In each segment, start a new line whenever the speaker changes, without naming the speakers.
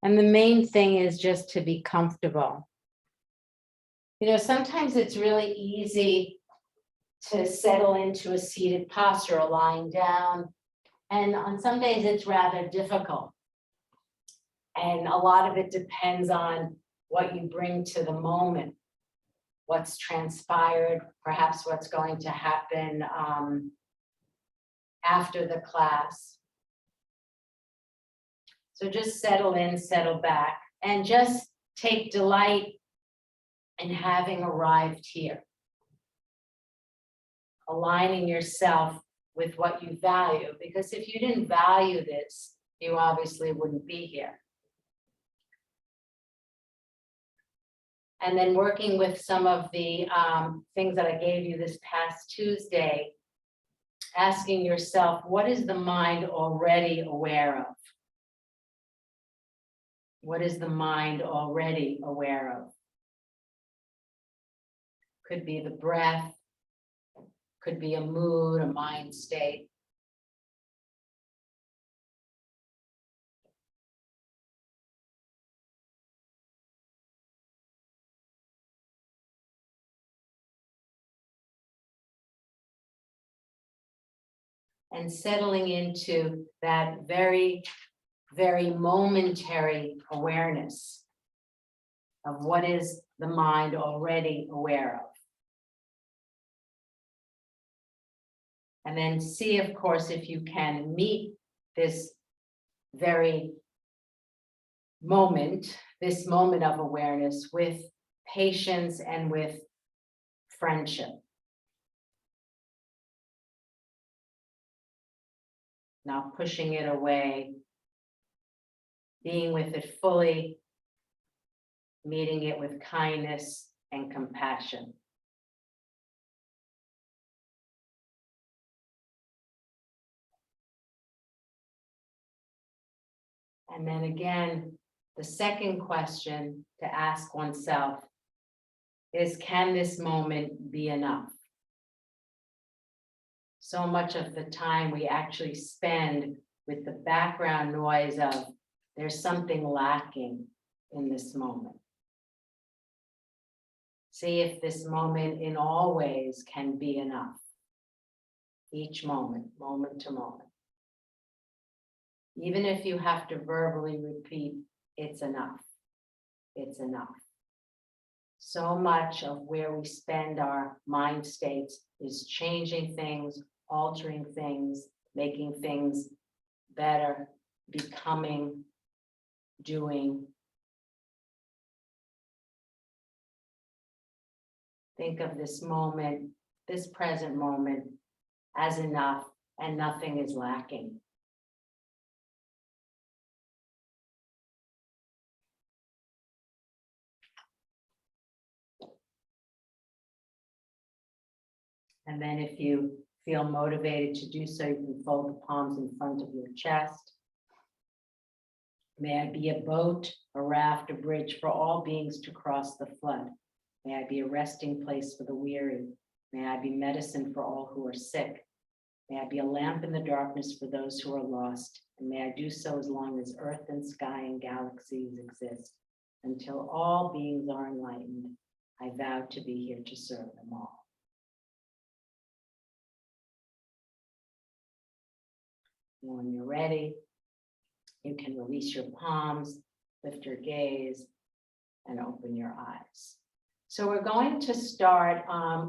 And the main thing is just to be comfortable. You know, sometimes it's really easy to settle into a seated posture or lying down. And on some days it's rather difficult. And a lot of it depends on what you bring to the moment, what's transpired, perhaps what's going to happen after the class. So just settle in, settle back, and just take delight in having arrived here. Aligning yourself with what you value, because if you didn't value this, you obviously wouldn't be here. And then working with some of the things that I gave you this past Tuesday, asking yourself, what is the mind already aware of? What is the mind already aware of? Could be the breath, could be a mood, a mind state. And settling into that very, very momentary awareness of what is the mind already aware of. And then see, of course, if you can meet this very moment, this moment of awareness with patience and with friendship. Not pushing it away, being with it fully, meeting it with kindness and compassion. And then again, the second question to ask oneself is, can this moment be enough? So much of the time we actually spend with the background noise of there's something lacking in this moment. See if this moment in all ways can be enough. Each moment, moment to moment. Even if you have to verbally repeat, it's enough. It's enough. So much of where we spend our mind states is changing things, altering things, making things better, becoming, doing. Think of this moment, this present moment, as enough, and nothing is lacking. And then if you feel motivated to do so, you can fold the palms in front of your chest. May I be a boat, a raft, a bridge for all beings to cross the flood. May I be a resting place for the weary. May I be medicine for all who are sick. May I be a lamp in the darkness for those who are lost. And may I do so as long as earth and sky and galaxies exist. Until all beings are enlightened, I vow to be here to serve them all. And when you're ready, you can release your palms, lift your gaze, and open your eyes. So we're going to start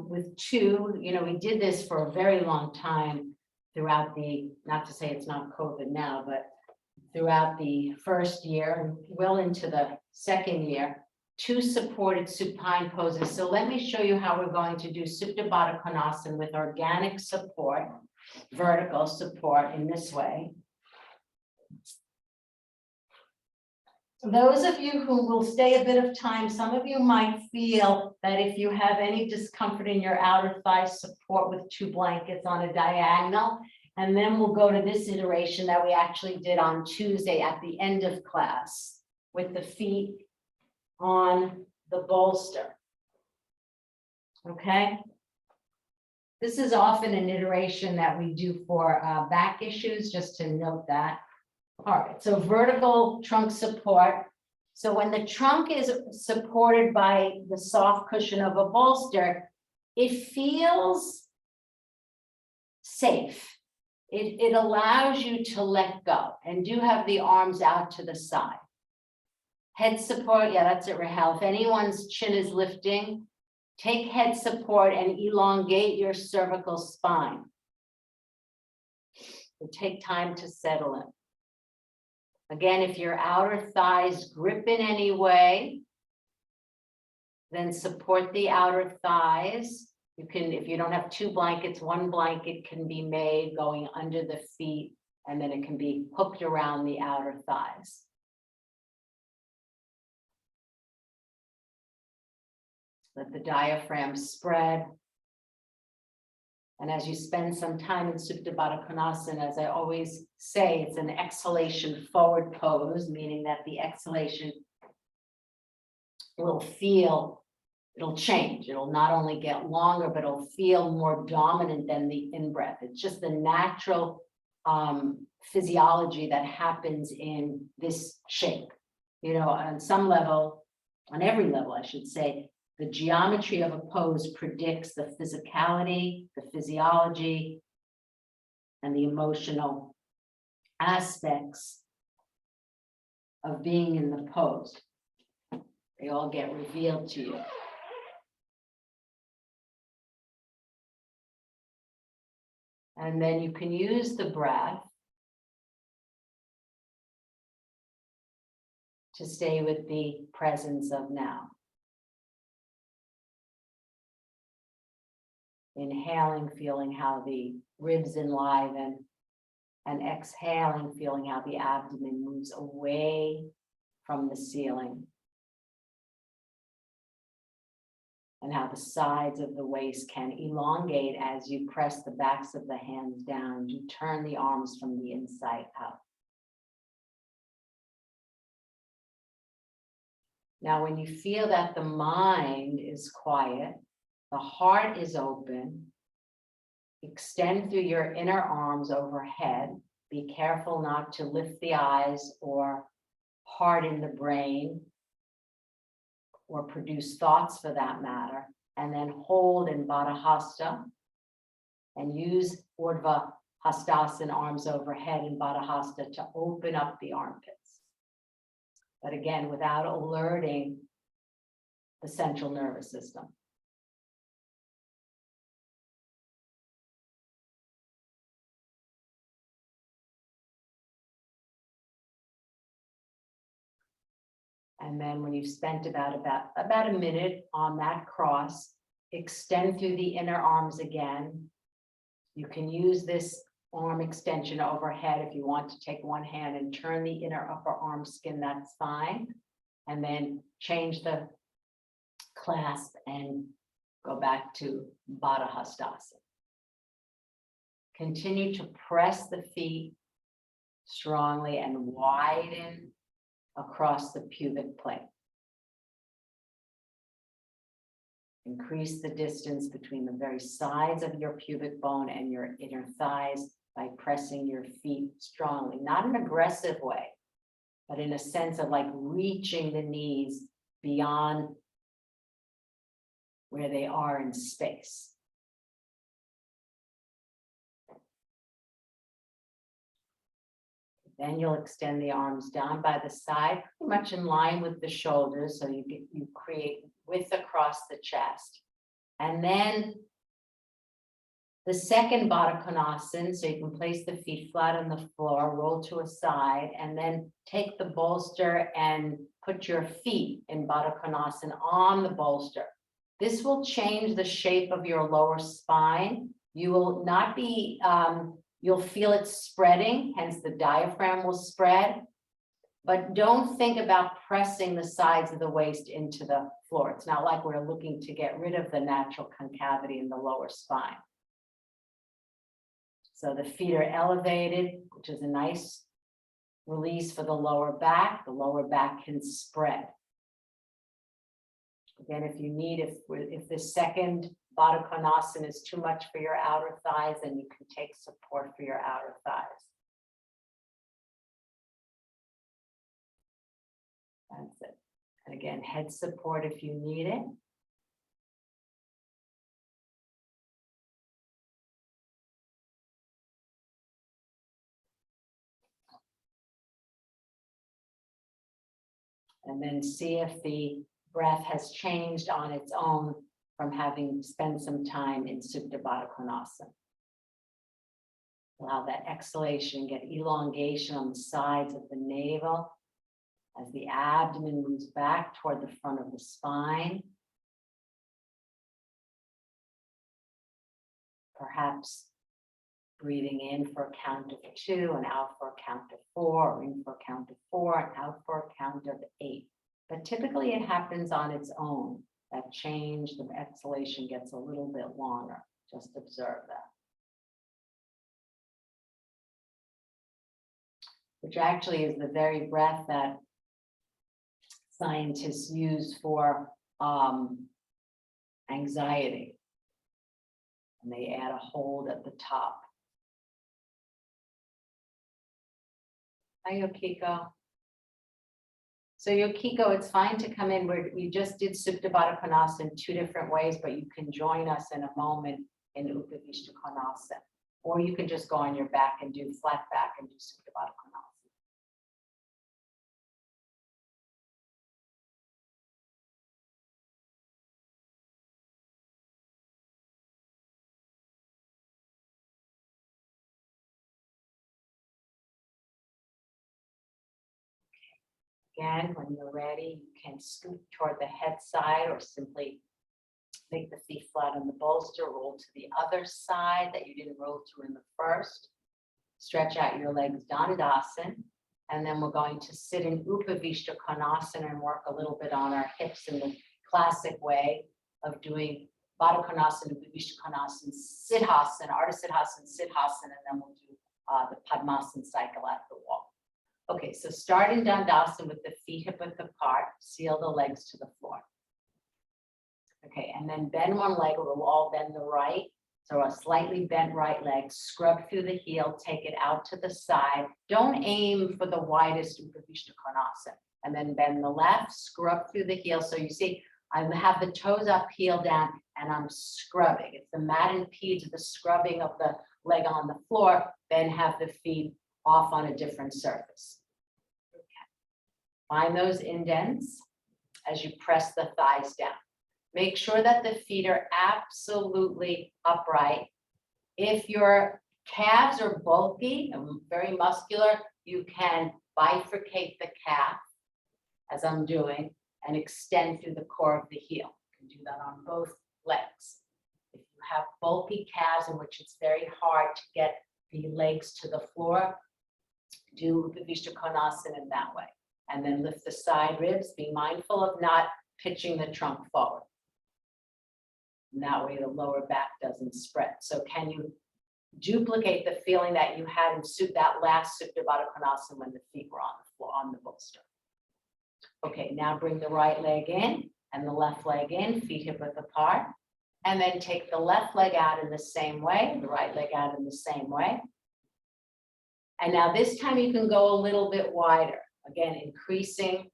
with two. We did this for a very long time throughout the, not to say it's not COVID now, but throughout the first year and well into the second year, 2 supported supine poses. So let me show you how we're going to do Supta Baddha Konasana with organic support, vertical support in this way. Those of you who will stay a bit of time, some of you might feel that if you have any discomfort in your outer thigh, support with 2 blankets on a diagonal. And then we'll go to this iteration that we actually did on Tuesday at the end of class with the feet on the bolster. Okay. This is often an iteration that we do for back issues, just to note that. All right, so vertical trunk support. So when the trunk is supported by the soft cushion of a bolster, it feels safe. It allows you to let go and do have the arms out to the side. Head support, yeah, that's it, Rahel. If anyone's chin is lifting, take head support and elongate your cervical spine. It'll take time to settle in. Again, if your outer thighs grip in any way, then support the outer thighs. You can, if you don't have two blankets, one blanket can be made going under the feet, and then it can be hooked around the outer thighs. Let the diaphragm spread. And as you spend some time in Supta Baddha Konasana, as I always say, it's an exhalation forward pose, meaning that the exhalation will feel, it'll change. It'll not only get longer, but it'll feel more dominant than the in-breath. It's just the natural physiology that happens in this shape. You know, on some level, on every level, I should say, the geometry of a pose predicts the physicality, the physiology, and the emotional aspects of being in the pose. They all get revealed to you. And then you can use the breath to stay with the presence of now. Inhaling, feeling how the ribs enliven, and exhaling, feeling how the abdomen moves away from the ceiling, and how the sides of the waist can elongate as you press the backs of the hands down. You turn the arms from the inside out. Now, when you feel that the mind is quiet, the heart is open, extend through your inner arms overhead. Be careful not to lift the eyes or harden the brain or produce thoughts for that matter. And then hold in Baddha Hasta and use Urdhva Hastasana, arms overhead in Baddha Hasta, to open up the armpits. But again, without alerting the central nervous system. And then when you've spent about a minute on that cross, extend through the inner arms again. You can use this arm extension overhead. If you want to take one hand and turn the inner upper arm skin, that's fine. And then change the clasp and go back to Baddha Hastasana. Continue to press the feet strongly and widen across the pubic plane. Increase the distance between the very sides of your pubic bone and your inner thighs by pressing your feet strongly, not in an aggressive way, but in a sense of like reaching the knees beyond where they are in space. Then you'll extend the arms down by the side, pretty much in line with the shoulders, so you create width across the chest. And then the second Baddha Konasana, so you can place the feet flat on the floor, roll to a side, and then take the bolster and put your feet in Baddha Konasana on the bolster. This will change the shape of your lower spine. You will not be, you'll feel it spreading, hence the diaphragm will spread. But don't think about pressing the sides of the waist into the floor. It's not like we're looking to get rid of the natural concavity in the lower spine. So the feet are elevated, which is a nice release for the lower back. The lower back can spread. Again, if you need, if the second Baddha Konasana is too much for your outer thighs, then you can take support for your outer thighs. And again, head support if you need it. And then see if the breath has changed on its own from having spent some time in Supta Baddha Konasana. Allow that exhalation, get elongation on the sides of the navel as the abdomen moves back toward the front of the spine. Perhaps breathing in for a count of 2 and out for a count of 4, or in for a count of 4 and out for a count of 8. But typically it happens on its own. That change, the exhalation gets a little bit longer. Just observe that. Which actually is the very breath that scientists use for anxiety. And they add a hold at the top. Hi, Yokiko. So Yokiko, it's fine to come in. We just did Supta Baddha Konasana 2 different ways, but you can join us in a moment in Upavishta Konasana. Or you can just go on your back and do flat back and do Supta Baddha Konasana. Again, when you're ready, you can scoot toward the head side or simply make the feet flat on the bolster, roll to the other side that you didn't roll to in the first. Stretch out your legs, Dandasana, and then we're going to sit in Upavishta Konasana and work a little bit on our hips in the classic way of doing Baddha Konasana, Upavishta Konasana, Siddhasana, Ardha Siddhasana, Siddhasana, and then we'll do the Padmasana cycle at the wall. Okay, so start in Dandasana with the feet hip width apart, seal the legs to the floor. Okay, and then bend one leg, or we'll all bend the right. So a slightly bent right leg, scrub through the heel, take it out to the side. Don't aim for the widest Upavishta Konasana. And then bend the left, scrub through the heel. So you see, I have the toes up, heel down, and I'm scrubbing. It's the mat and peds, the scrubbing of the leg on the floor, then have the feet off on a different surface. Okay. Find those indents as you press the thighs down. Make sure that the feet are absolutely upright. If your calves are bulky and very muscular, you can bifurcate the calf, as I'm doing, and extend through the core of the heel. You can do that on both legs. If you have bulky calves in which it's very hard to get the legs to the floor, do Upavishta Konasana in that way. And then lift the side ribs. Be mindful of not pitching the trunk forward. And that way the lower back doesn't spread. So can you duplicate the feeling that you had in that last Supta Baddha Konasana when the feet were on the floor, on the bolster? Okay, now bring the right leg in and the left leg in, feet hip width apart. And then take the left leg out in the same way, the right leg out in the same way. And now this time you can go a little bit wider. Again, increasing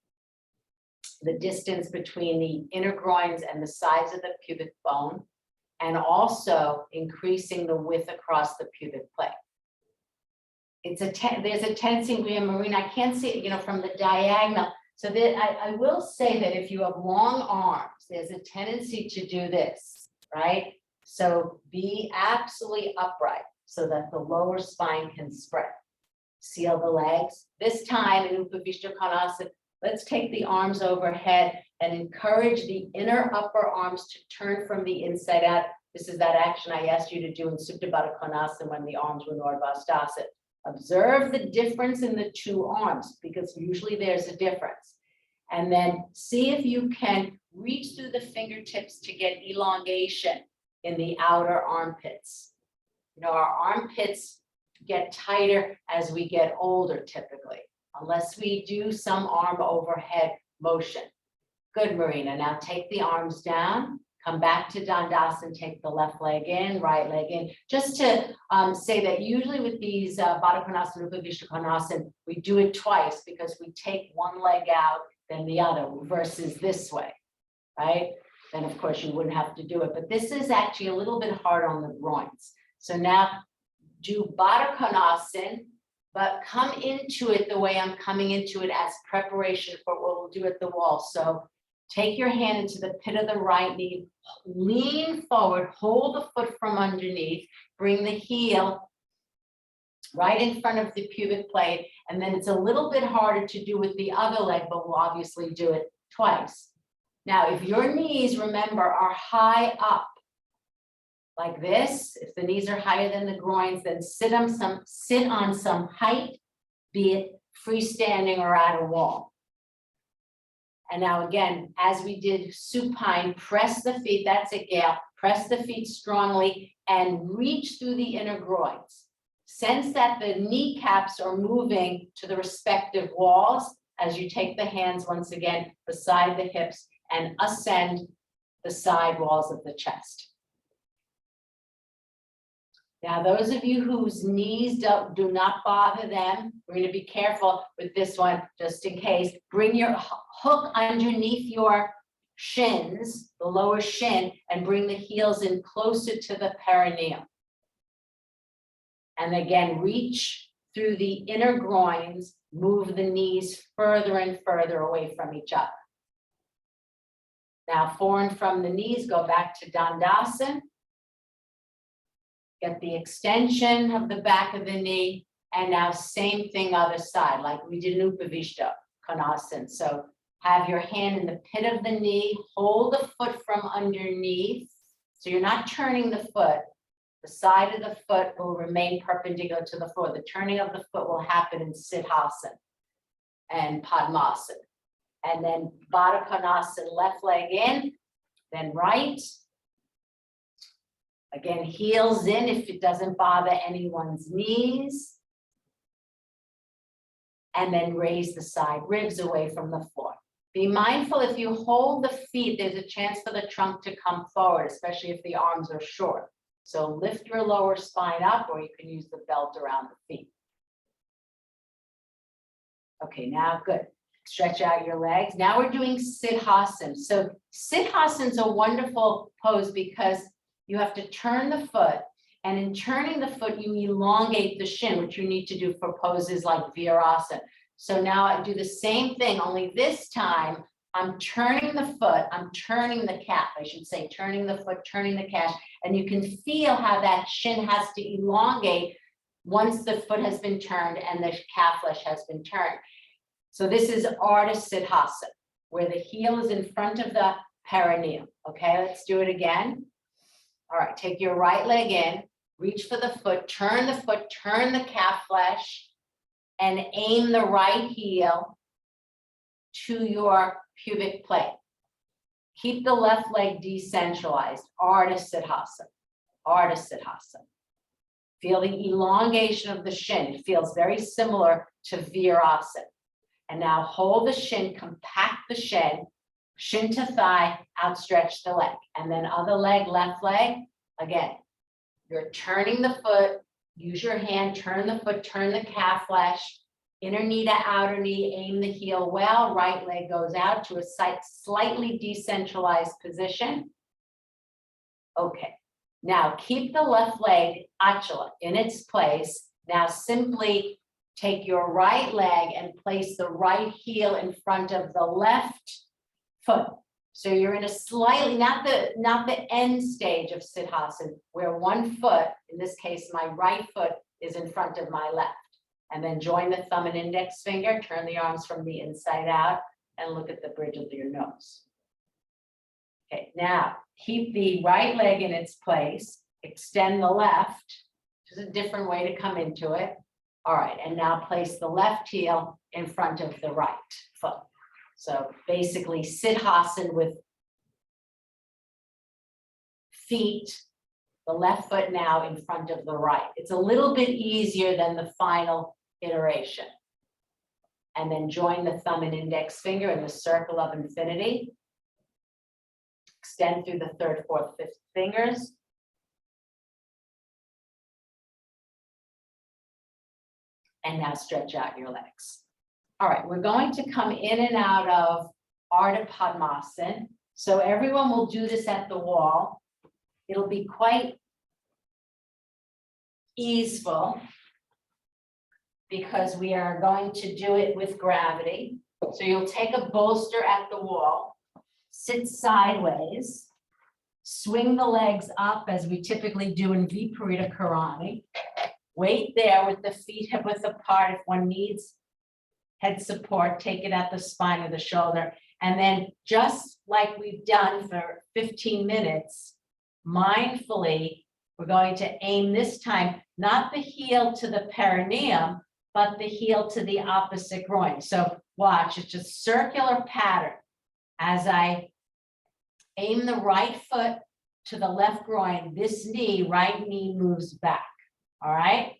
the distance between the inner groins and the sides of the pubic bone, and also increasing the width across the pubic plate. It's there's a tendency, Marina, I can't see it, from the diagonal. So that I will say that if you have long arms, there's a tendency to do this, right? So be absolutely upright so that the lower spine can spread. Seal the legs. This time in Upavishta Konasana, let's take the arms overhead and encourage the inner upper arms to turn from the inside out. This is that action I asked you to do in Supta Baddha Konasana when the arms were Nordvastasana. Observe the difference in the 2 arms, because usually there's a difference. And then see if you can reach through the fingertips to get elongation in the outer armpits. Our armpits get tighter as we get older typically, unless we do some arm overhead motion. Good, Marina. Now take the arms down, come back to Dandasana, take the left leg in, right leg in. Just to say that usually with these Baddha Konasana, Upavishta Konasana, we do it twice because we take one leg out than the other versus this way, right? Then of course you wouldn't have to do it, but this is actually a little bit hard on the groins. So now do Baddha Konasana, but come into it the way I'm coming into it as preparation for what we'll do at the wall. So take your hand into the pit of the right knee, lean forward, hold the foot from underneath, bring the heel right in front of the pubic plate. And then it's a little bit harder to do with the other leg, but we'll obviously do it twice. Now, if your knees, remember, are high up, like this, if the knees are higher than the groins, then sit on some height, be it freestanding or at a wall. And now again, as we did supine, press the feet, that's it, Gail, press the feet strongly and reach through the inner groins. Sense that the kneecaps are moving to the respective walls as you take the hands once again beside the hips and ascend the side walls of the chest. Now, those of you whose knees do not bother them, we're going to be careful with this one, just in case. Bring your hook underneath your shins, the lower shin, and bring the heels in closer to the perineum. And again, reach through the inner groins, move the knees further and further away from each other. Now, forward from the knees, go back to Dandasana. Get the extension of the back of the knee, and now same thing other side, like we did in Upavishta Konasana. So have your hand in the pit of the knee, hold the foot from underneath. So you're not turning the foot. The side of the foot will remain perpendicular to the floor. The turning of the foot will happen in Siddhasana and Padmasana. And then Baddha Konasana, left leg in, then right. Again, heels in if it doesn't bother anyone's knees. And then raise the side ribs away from the floor. Be mindful, if you hold the feet, there's a chance for the trunk to come forward, especially if the arms are short. So lift your lower spine up, or you can use the belt around the feet. Okay, now good. Stretch out your legs. Now we're doing Siddhasana. So Siddhasana is a wonderful pose because you have to turn the foot, and in turning the foot, you elongate the shin, which you need to do for poses like Virasana. So now I do the same thing, only this time I'm turning the foot, I'm turning the calf, I should say, turning the foot, turning the calf, and you can feel how that shin has to elongate once the foot has been turned and the calf flesh has been turned. So this is Ardha Siddhasana, where the heel is in front of the perineum. Okay, let's do it again. All right, take your right leg in, reach for the foot, turn the calf flesh, and aim the right heel to your pubic plate. Keep the left leg decentralized, Ardha Siddhasana, Ardha Siddhasana. Feel the elongation of the shin. It feels very similar to Virasana. And now hold the shin, compact the shin to thigh, outstretch the leg. And then other leg, left leg, again, you're turning the foot, use your hand, turn the foot, turn the calf flesh, inner knee to outer knee, aim the heel well, right leg goes out to a slightly decentralized position. Okay, now keep the left leg, Achala, in its place. Now simply take your right leg and place the right heel in front of the left foot. So you're in a slightly, not the end stage of Siddhasana, where one foot, in this case, my right foot, is in front of my left. And then join the thumb and index finger, turn the arms from the inside out, and look at the bridge of your nose. Okay, now keep the right leg in its place, extend the left, which is a different way to come into it. All right, and now place the left heel in front of the right foot. So basically Siddhasana with feet, the left foot now in front of the right. It's a little bit easier than the final iteration. And then join the thumb and index finger in the circle of infinity. Extend through the third, fourth, fifth fingers. And now stretch out your legs. All right, we're going to come in and out of Ardha Padmasana. So everyone will do this at the wall. It'll be quite easeful because we are going to do it with gravity. So you'll take a bolster at the wall, sit sideways, swing the legs up as we typically do in Viparita Karani. Wait there with the feet hip width apart. If one needs head support, take it at the spine of the shoulder. And then just like we've done for 15 minutes, mindfully, we're going to aim this time, not the heel to the perineum, but the heel to the opposite groin. So watch, it's just circular pattern. As I aim the right foot to the left groin, this knee, right knee moves back, all right?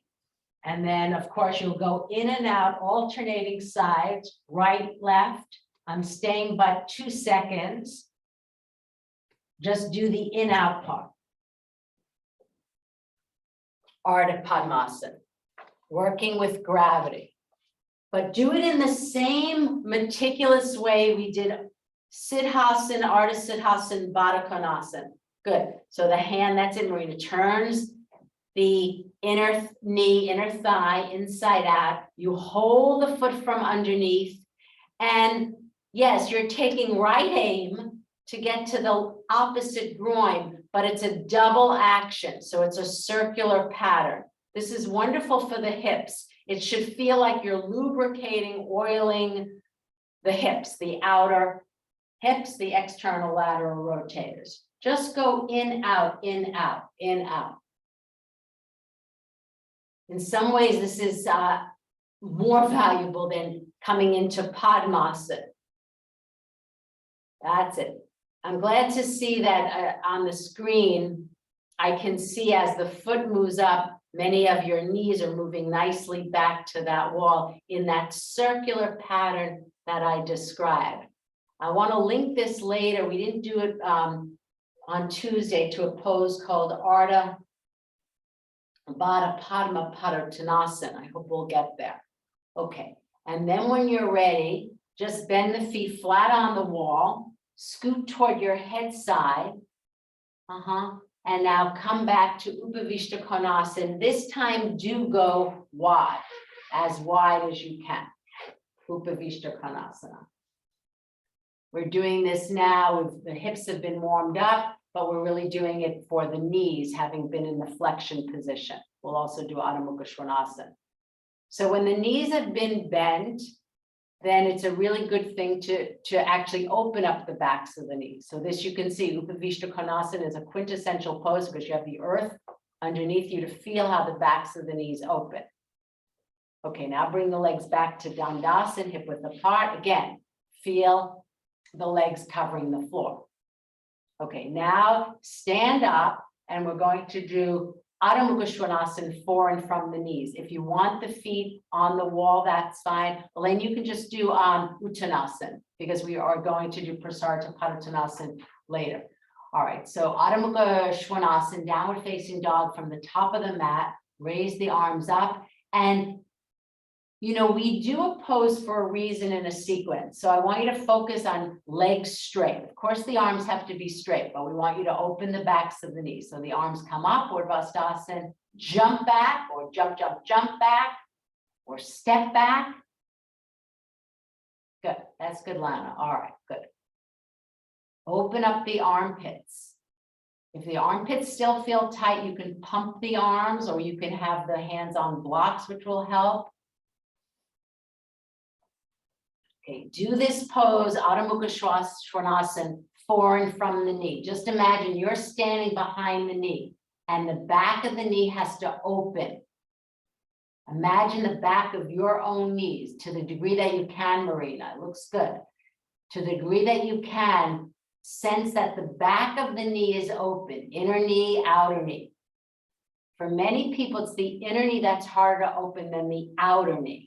And then, of course, you'll go in and out, alternating sides, right, left. I'm staying but 2 seconds. Just do the in-out part. Ardha Padmasana, working with gravity. But do it in the same meticulous way we did Siddhasana, Ardha Siddhasana, Baddha Konasana. Good. So the hand that's in Marina turns the inner knee, inner thigh inside out. You hold the foot from underneath. And yes, you're taking right aim to get to the opposite groin, but it's a double action. So it's a circular pattern. This is wonderful for the hips. It should feel like you're lubricating, oiling the hips, the outer hips, the external lateral rotators. Just go in, out, in, out, in, out. In some ways, this is more valuable than coming into Padmasana. That's it. I'm glad to see that on the screen, I can see as the foot moves up, many of your knees are moving nicely back to that wall in that circular pattern that I described. I want to link this later. We didn't do it on Tuesday to a pose called Ardha Baddha Padma Padottanasana. I hope we'll get there. Okay, and then when you're ready, just bend the feet flat on the wall, scoot toward your head side. And now come back to Upavishta Konasana. This time do go wide as you can. Upavishta Konasana. We're doing this now, the hips have been warmed up, but we're really doing it for the knees, having been in the flexion position. We'll also do Adho Mukha Svanasana. So when the knees have been bent, then it's a really good thing to actually open up the backs of the knees. So this you can see, Upavishta Konasana is a quintessential pose because you have the earth underneath you to feel how the backs of the knees open. Okay, now bring the legs back to Dandasana, hip width apart. Again, feel the legs covering the floor. Okay, now stand up and we're going to do Adho Mukha Svanasana for and from the knees. If you want the feet on the wall, that's fine. Elaine, you can just do Uttanasana because we are going to do Prasarita Padottanasana later. All right, so Adho Mukha Svanasana, downward facing dog from the top of the mat, raise the arms up. And you know, we do a pose for a reason in a sequence. So I want you to focus on legs straight. Of course, the arms have to be straight, but we want you to open the backs of the knees. So the arms come up, Urdhvastasana, jump back, or jump, jump, jump back, or step back. Good, that's good, Lana. All right, good. Open up the armpits. If the armpits still feel tight, you can pump the arms, or you can have the hands on blocks, which will help. Okay, do this pose, Adho Mukha Svanasana, for and from the knee. Just imagine you're standing behind the knee and the back of the knee has to open. Imagine the back of your own knees to the degree that you can, Marina. It looks good. To the degree that you can, sense that the back of the knee is open, inner knee, outer knee. For many people, it's the inner knee that's harder to open than the outer knee.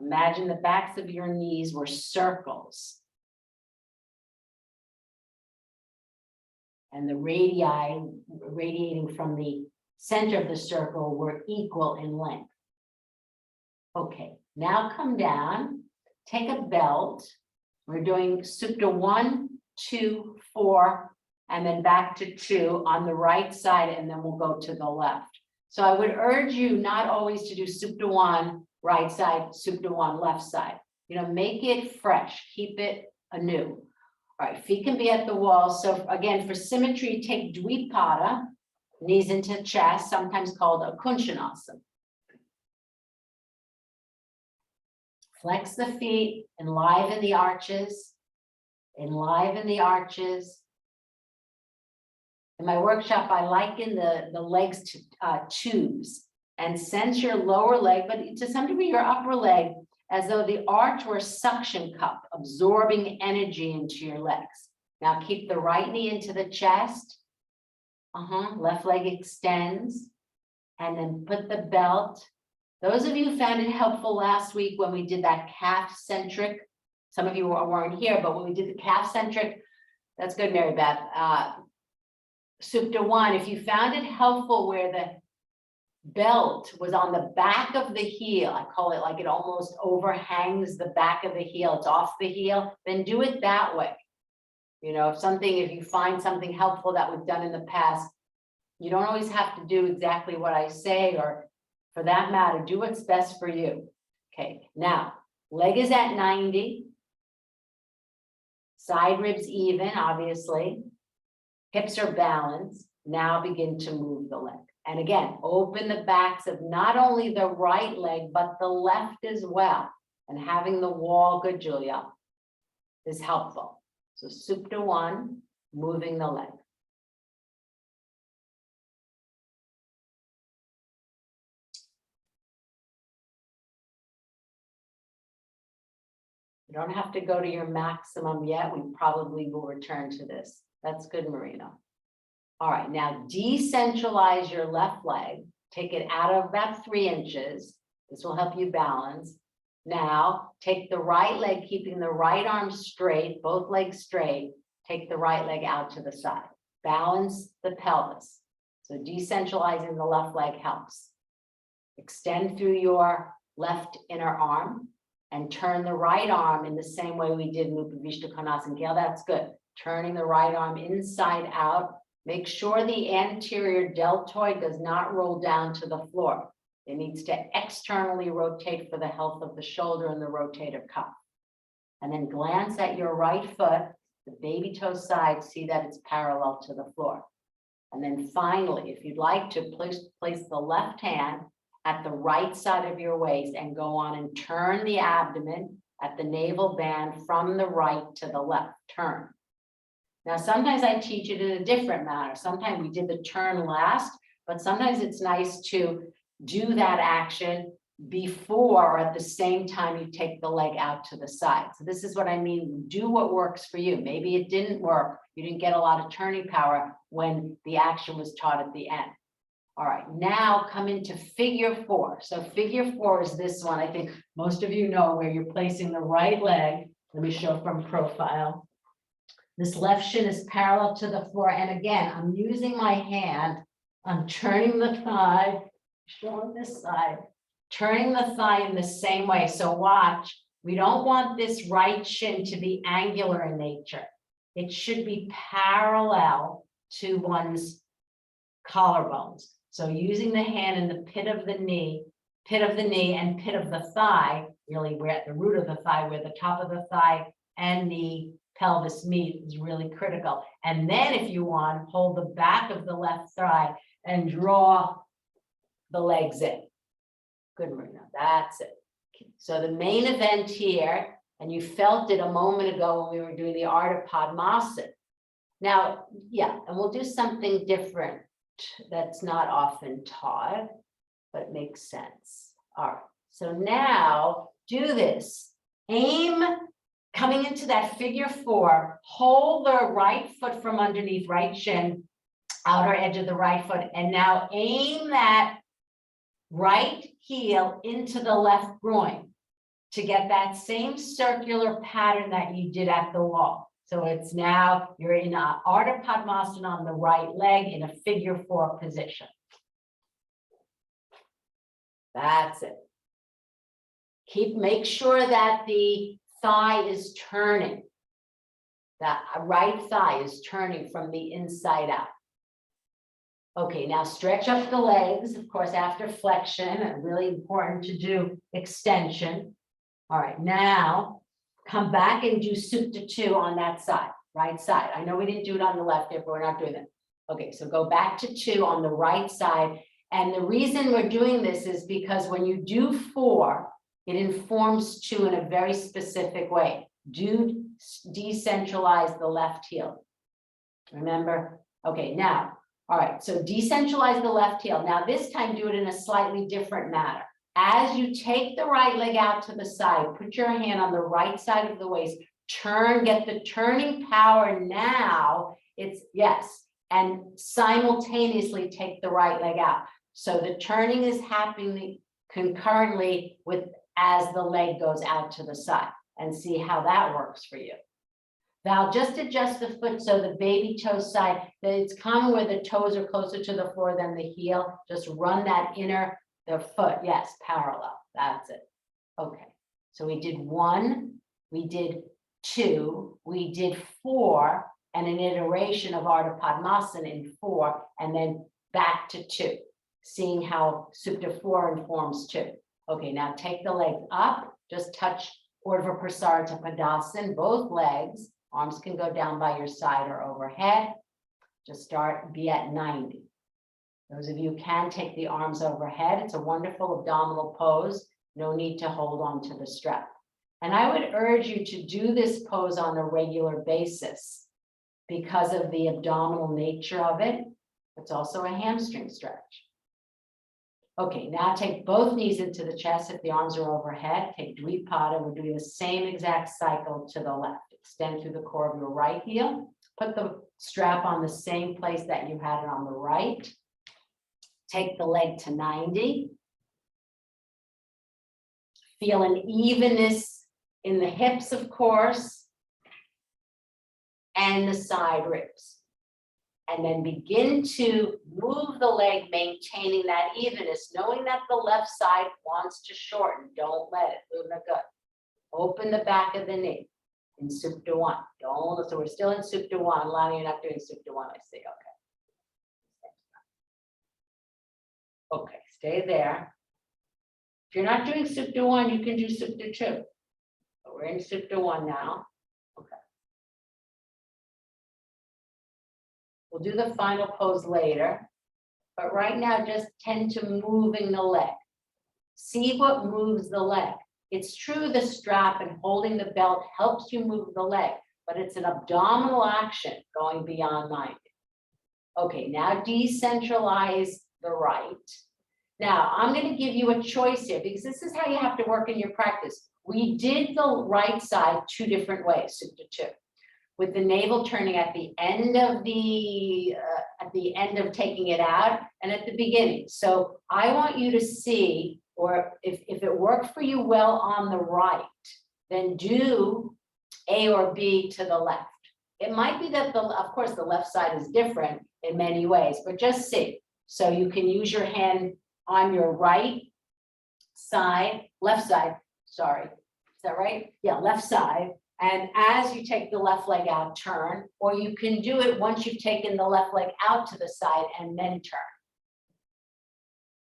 Imagine the backs of your knees were circles. And the radii radiating from the center of the circle were equal in length. Okay, now come down, take a belt. We're doing Supta 1, 2, 4, and then back to 2 on the right side, and then we'll go to the left. So I would urge you not always to do Supta 1, right side, Supta 1, left side. You know, make it fresh, keep it anew. All right, feet can be at the wall. So again, for symmetry, take Dvipada, knees into chest, sometimes called a Kunshanasana. Flex the feet, enliven the arches, enliven the arches. In my workshop, I liken the legs to tubes, and sense your lower leg, but to some degree your upper leg, as though the arch were a suction cup, absorbing energy into your legs. Now keep the right knee into the chest. Left leg extends, and then put the belt. Those of you who found it helpful last week when we did that calf centric, some of you weren't here, but when we did the calf centric, that's good, Mary Beth. Supta 1, if you found it helpful where the belt was on the back of the heel, I call it like it almost overhangs the back of the heel, it's off the heel, then do it that way. You know, if you find something helpful that we've done in the past, you don't always have to do exactly what I say, or for that matter, do what's best for you. Okay, now, leg is at 90. Side ribs even, obviously. Hips are balanced. Now begin to move the leg. And again, open the backs of not only the right leg, but the left as well. And having the wall, good, Julia, is helpful. So Supta 1, moving the leg. You don't have to go to your maximum yet. We probably will return to this. That's good, Marina. All right, now decentralize your left leg. Take it out of about 3 inches. This will help you balance. Now, take the right leg, keeping the right arm straight, both legs straight. Take the right leg out to the side. Balance the pelvis. So decentralizing the left leg helps. Extend through your left inner arm and turn the right arm in the same way we did Upavishta Konasana. Gail, that's good. Turning the right arm inside out. Make sure the anterior deltoid does not roll down to the floor. It needs to externally rotate for the health of the shoulder and the rotator cuff. And then glance at your right foot, the baby toe side, see that it's parallel to the floor. And then finally, if you'd like to place the left hand at the right side of your waist and go on and turn the abdomen at the navel band from the right to the left, turn. Now, sometimes I teach it in a different manner. Sometimes we did the turn last, but sometimes it's nice to do that action before or at the same time you take the leg out to the side. So this is what I mean, do what works for you. Maybe it didn't work. You didn't get a lot of turning power when the action was taught at the end. All right, now come into figure 4. So figure 4 is this one. I think most of you know where you're placing the right leg. Let me show from profile. This left shin is parallel to the floor. And again, I'm using my hand. I'm turning the thigh, showing this side, turning the thigh in the same way. So watch, we don't want this right shin to be angular in nature. It should be parallel to one's collarbones. So using the hand in the pit of the knee and pit of the thigh, really we're at the root of the thigh, where the top of the thigh and the pelvis meet is really critical. And then if you want, hold the back of the left thigh and draw the legs in. Good, Marina, that's it. So the main event here, and you felt it a moment ago when we were doing the art of Padmasana. Now, yeah, and we'll do something different that's not often taught, but makes sense. All right, so now do this. Aim, coming into that figure 4, hold the right foot from underneath, right shin, outer edge of the right foot, and now aim that right heel into the left groin to get that same circular pattern that you did at the wall. So it's now you're in a Ardha Padmasana on the right leg in a figure 4 position. That's it. Make sure that the thigh is turning. That right thigh is turning from the inside out. Okay, now stretch up the legs, of course, after flexion, and really important to do extension. All right, now come back and do supta 2 on that side, right side. I know we didn't do it on the left hip, but we're not doing that. Okay, so go back to 2 on the right side. And the reason we're doing this is because when you do 4, it informs 2 in a very specific way. Do decentralize the left heel. Remember? Okay, now, all right, so decentralize the left heel. Now this time do it in a slightly different manner. As you take the right leg out to the side, put your hand on the right side of the waist, turn, get the turning power now. It's, yes, and simultaneously take the right leg out. So the turning is happening concurrently with as the leg goes out to the side, and see how that works for you. Now just adjust the foot so the baby toe side, that it's common where the toes are closer to the floor than the heel. Just run that inner, the foot, yes, parallel, that's it. Okay, so we did 1, we did 2, we did 4, and an iteration of Ardha Padmasana in 4, and then back to 2, seeing how Supta 4 informs 2. Okay, now take the legs up, just touch Urdhva Prasarita Padasana, both legs. Arms can go down by your side or overhead. Just start, be at 90. Those of you who can take the arms overhead. It's a wonderful abdominal pose. No need to hold on to the strap. And I would urge you to do this pose on a regular basis because of the abdominal nature of it. It's also a hamstring stretch. Okay, now take both knees into the chest if the arms are overhead. Take Dvipada. We're doing the same exact cycle to the left. Extend through the core of your right heel. Put the strap on the same place that you had it on the right. Take the leg to 90. Feel an evenness in the hips, of course, and the side ribs. And then begin to move the leg, maintaining that evenness, knowing that the left side wants to shorten. Don't let it. Luna, good. Open the back of the knee in Supta 1. Don't, so we're still in Supta 1. Lana, you're not doing Supta 1, I see. Okay. Okay, stay there. If you're not doing Supta 1, you can do Supta 2. But we're in Supta 1 now. Okay. We'll do the final pose later, but right now just tend to moving the leg. See what moves the leg. It's true the strap and holding the belt helps you move the leg, but it's an abdominal action going beyond 90. Okay, now decentralize the right. Now I'm going to give you a choice here because this is how you have to work in your practice. We did the right side 2 different ways, Supta 2. With the navel turning at the end of taking it out and at the beginning. So I want you to see, or if it worked for you well on the right, then do A or B to the left. It might be that of course the left side is different in many ways, but just see. So you can use your hand on your right side, left side, sorry, is that right? Yeah, left side. And as you take the left leg out, turn, or you can do it once you've taken the left leg out to the side and then turn.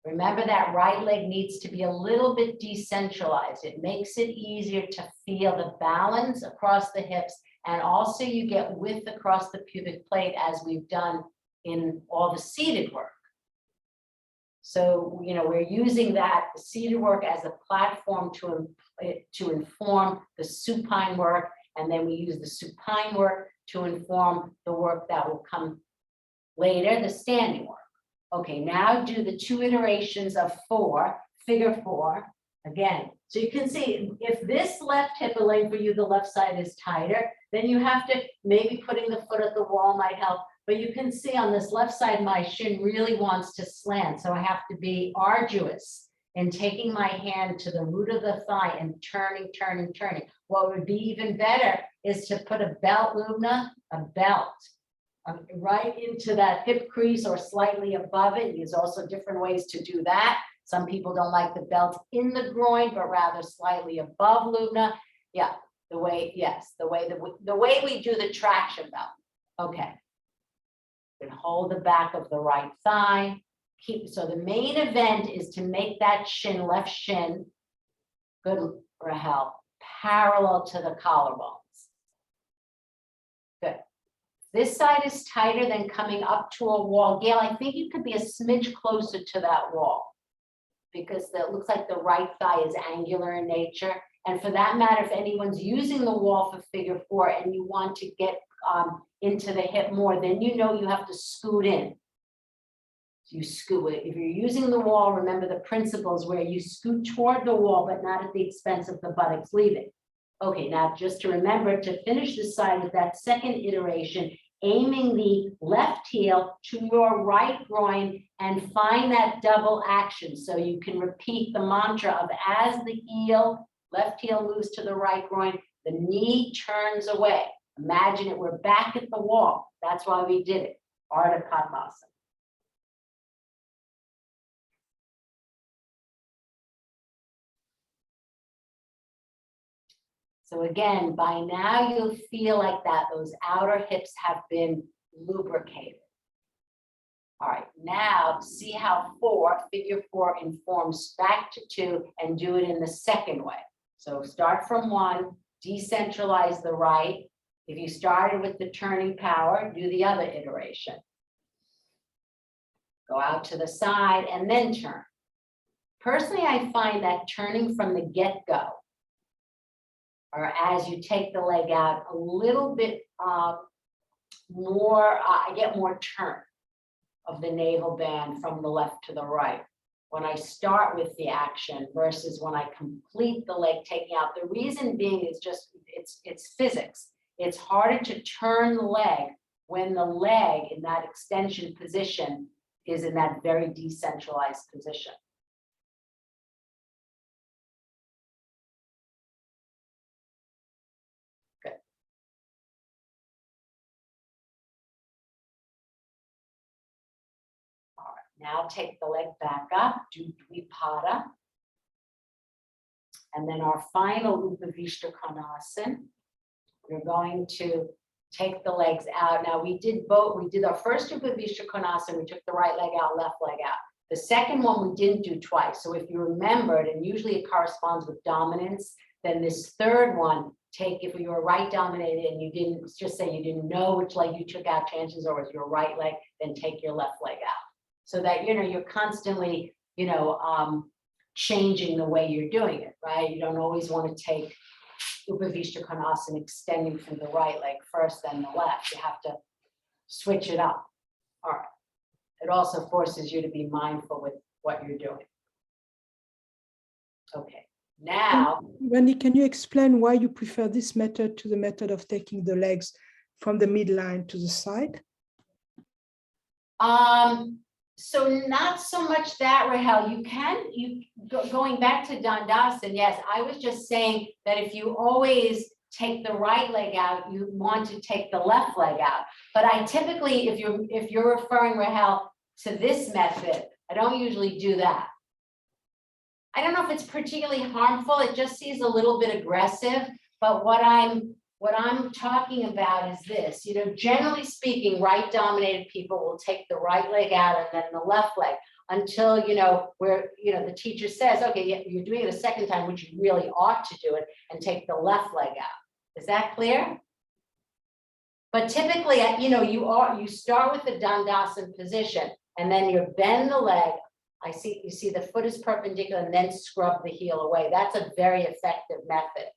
Remember that right leg needs to be a little bit decentralized. It makes it easier to feel the balance across the hips, and also you get width across the pubic plate as we've done in all the seated work. So, you know, we're using that seated work as a platform to inform the supine work, and then we use the supine work to inform the work that will come later, the standing work. Okay, now do the 2 iterations of 4, figure 4, again. So you can see if this left hip leg for you, the left side is tighter, then you have to, maybe putting the foot at the wall might help. But you can see on this left side, my shin really wants to slant. So I have to be arduous in taking my hand to the root of the thigh and turning. What would be even better is to put a belt, Lubna, a belt right into that hip crease or slightly above it. There's also different ways to do that. Some people don't like the belt in the groin, but rather slightly above Lubna. Yeah, the way we do the traction belt. Okay. And hold the back of the right thigh. So the main event is to make that shin, left shin, good, Rahel, parallel to the collarbones. Good. This side is tighter than coming up to a wall. Gail, I think you could be a smidge closer to that wall because it looks like the right thigh is angular in nature. And for that matter, if anyone's using the wall for figure 4 and you want to get into the hip more, then you know you have to scoot in. So you scoot it. If you're using the wall, remember the principles where you scoot toward the wall, but not at the expense of the buttocks leaving. Okay, now just to remember to finish the side with that second iteration, aiming the left heel to your right groin and find that double action. So you can repeat the mantra of as the heel, left heel moves to the right groin, the knee turns away. Imagine it, we're back at the wall. That's why we did it, Ardha Padmasana. So again, by now you'll feel like that, those outer hips have been lubricated. All right, now see how figure 4 informs back to 2 and do it in the second way. So start from 1, decentralize the right. If you started with the turning power, do the other iteration. Go out to the side and then turn. Personally, I find that turning from the get-go, or as you take the leg out, a little bit more, I get more turn of the navel band from the left to the right when I start with the action versus when I complete the leg taking out. The reason being is just, it's physics. It's harder to turn the leg when the leg in that extension position is in that very decentralized position. Good. All right, now take the leg back up, do Dvipada. And then our final Upavishta Konasana. We're going to take the legs out. Now we did our first Upavishta Konasana, we took the right leg out, left leg out. The second one we didn't do twice. So if you remembered, and usually it corresponds with dominance, then this third one, if you were right dominated and you didn't, just say you didn't know which leg you took out, chances are it was your right leg, then take your left leg out. So that, you're constantly, changing the way you're doing it, right? You don't always want to take Upavishta Konasana extending from the right leg first, then the left. You have to switch it up. All right. It also forces you to be mindful with what you're doing. Okay. Now,
Wendy, can you explain why you prefer this method to the method of taking the legs from the midline to the side?
So not so much that, Rahel. Going back to Dandasana, yes, I was just saying that if you always take the right leg out, you want to take the left leg out. But I typically, if you're referring, Rahel, to this method, I don't usually do that. I don't know if it's particularly harmful. It just seems a little bit aggressive. But what I'm talking about is this, generally speaking, right dominated people will take the right leg out and then the left leg until, where, the teacher says, okay, you're doing it a second time, which you really ought to do it, and take the left leg out. Is that clear? But typically, you start with the Dandasana position and then you bend the leg. You see the foot is perpendicular and then scrub the heel away. That's a very effective method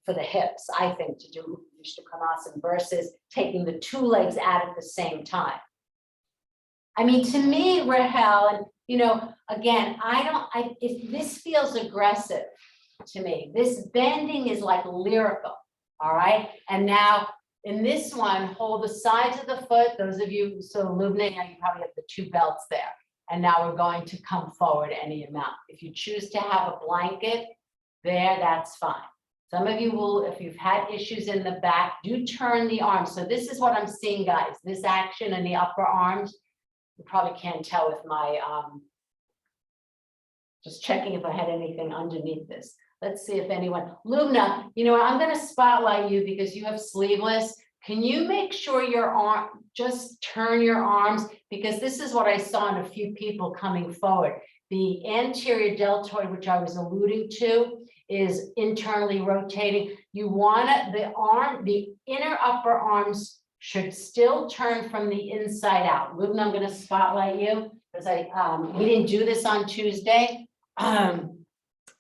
for the hips, I think, to do Upavishta Konasana versus taking the two legs out at the same time. I mean, to me, Rahel, and again, if this feels aggressive to me, this bending is like lyrical, all right? And now in this one, hold the sides of the foot. Those of you, so Lubna, you probably have the two belts there. And now we're going to come forward any amount. If you choose to have a blanket there, that's fine. Some of you will, if you've had issues in the back, do turn the arms. So this is what I'm seeing, guys. This action in the upper arms, you probably can't tell with my Just checking if I had anything underneath this. Let's see if anyone, Lubna, you know, I'm gonna spotlight you because you have sleeveless. Can you make sure your arm, just turn your arms? Because this is what I saw in a few people coming forward. The anterior deltoid, which I was alluding to, is internally rotating. You wanna, the inner upper arms should still turn from the inside out. Lubna, I'm gonna spotlight you because we didn't do this on Tuesday.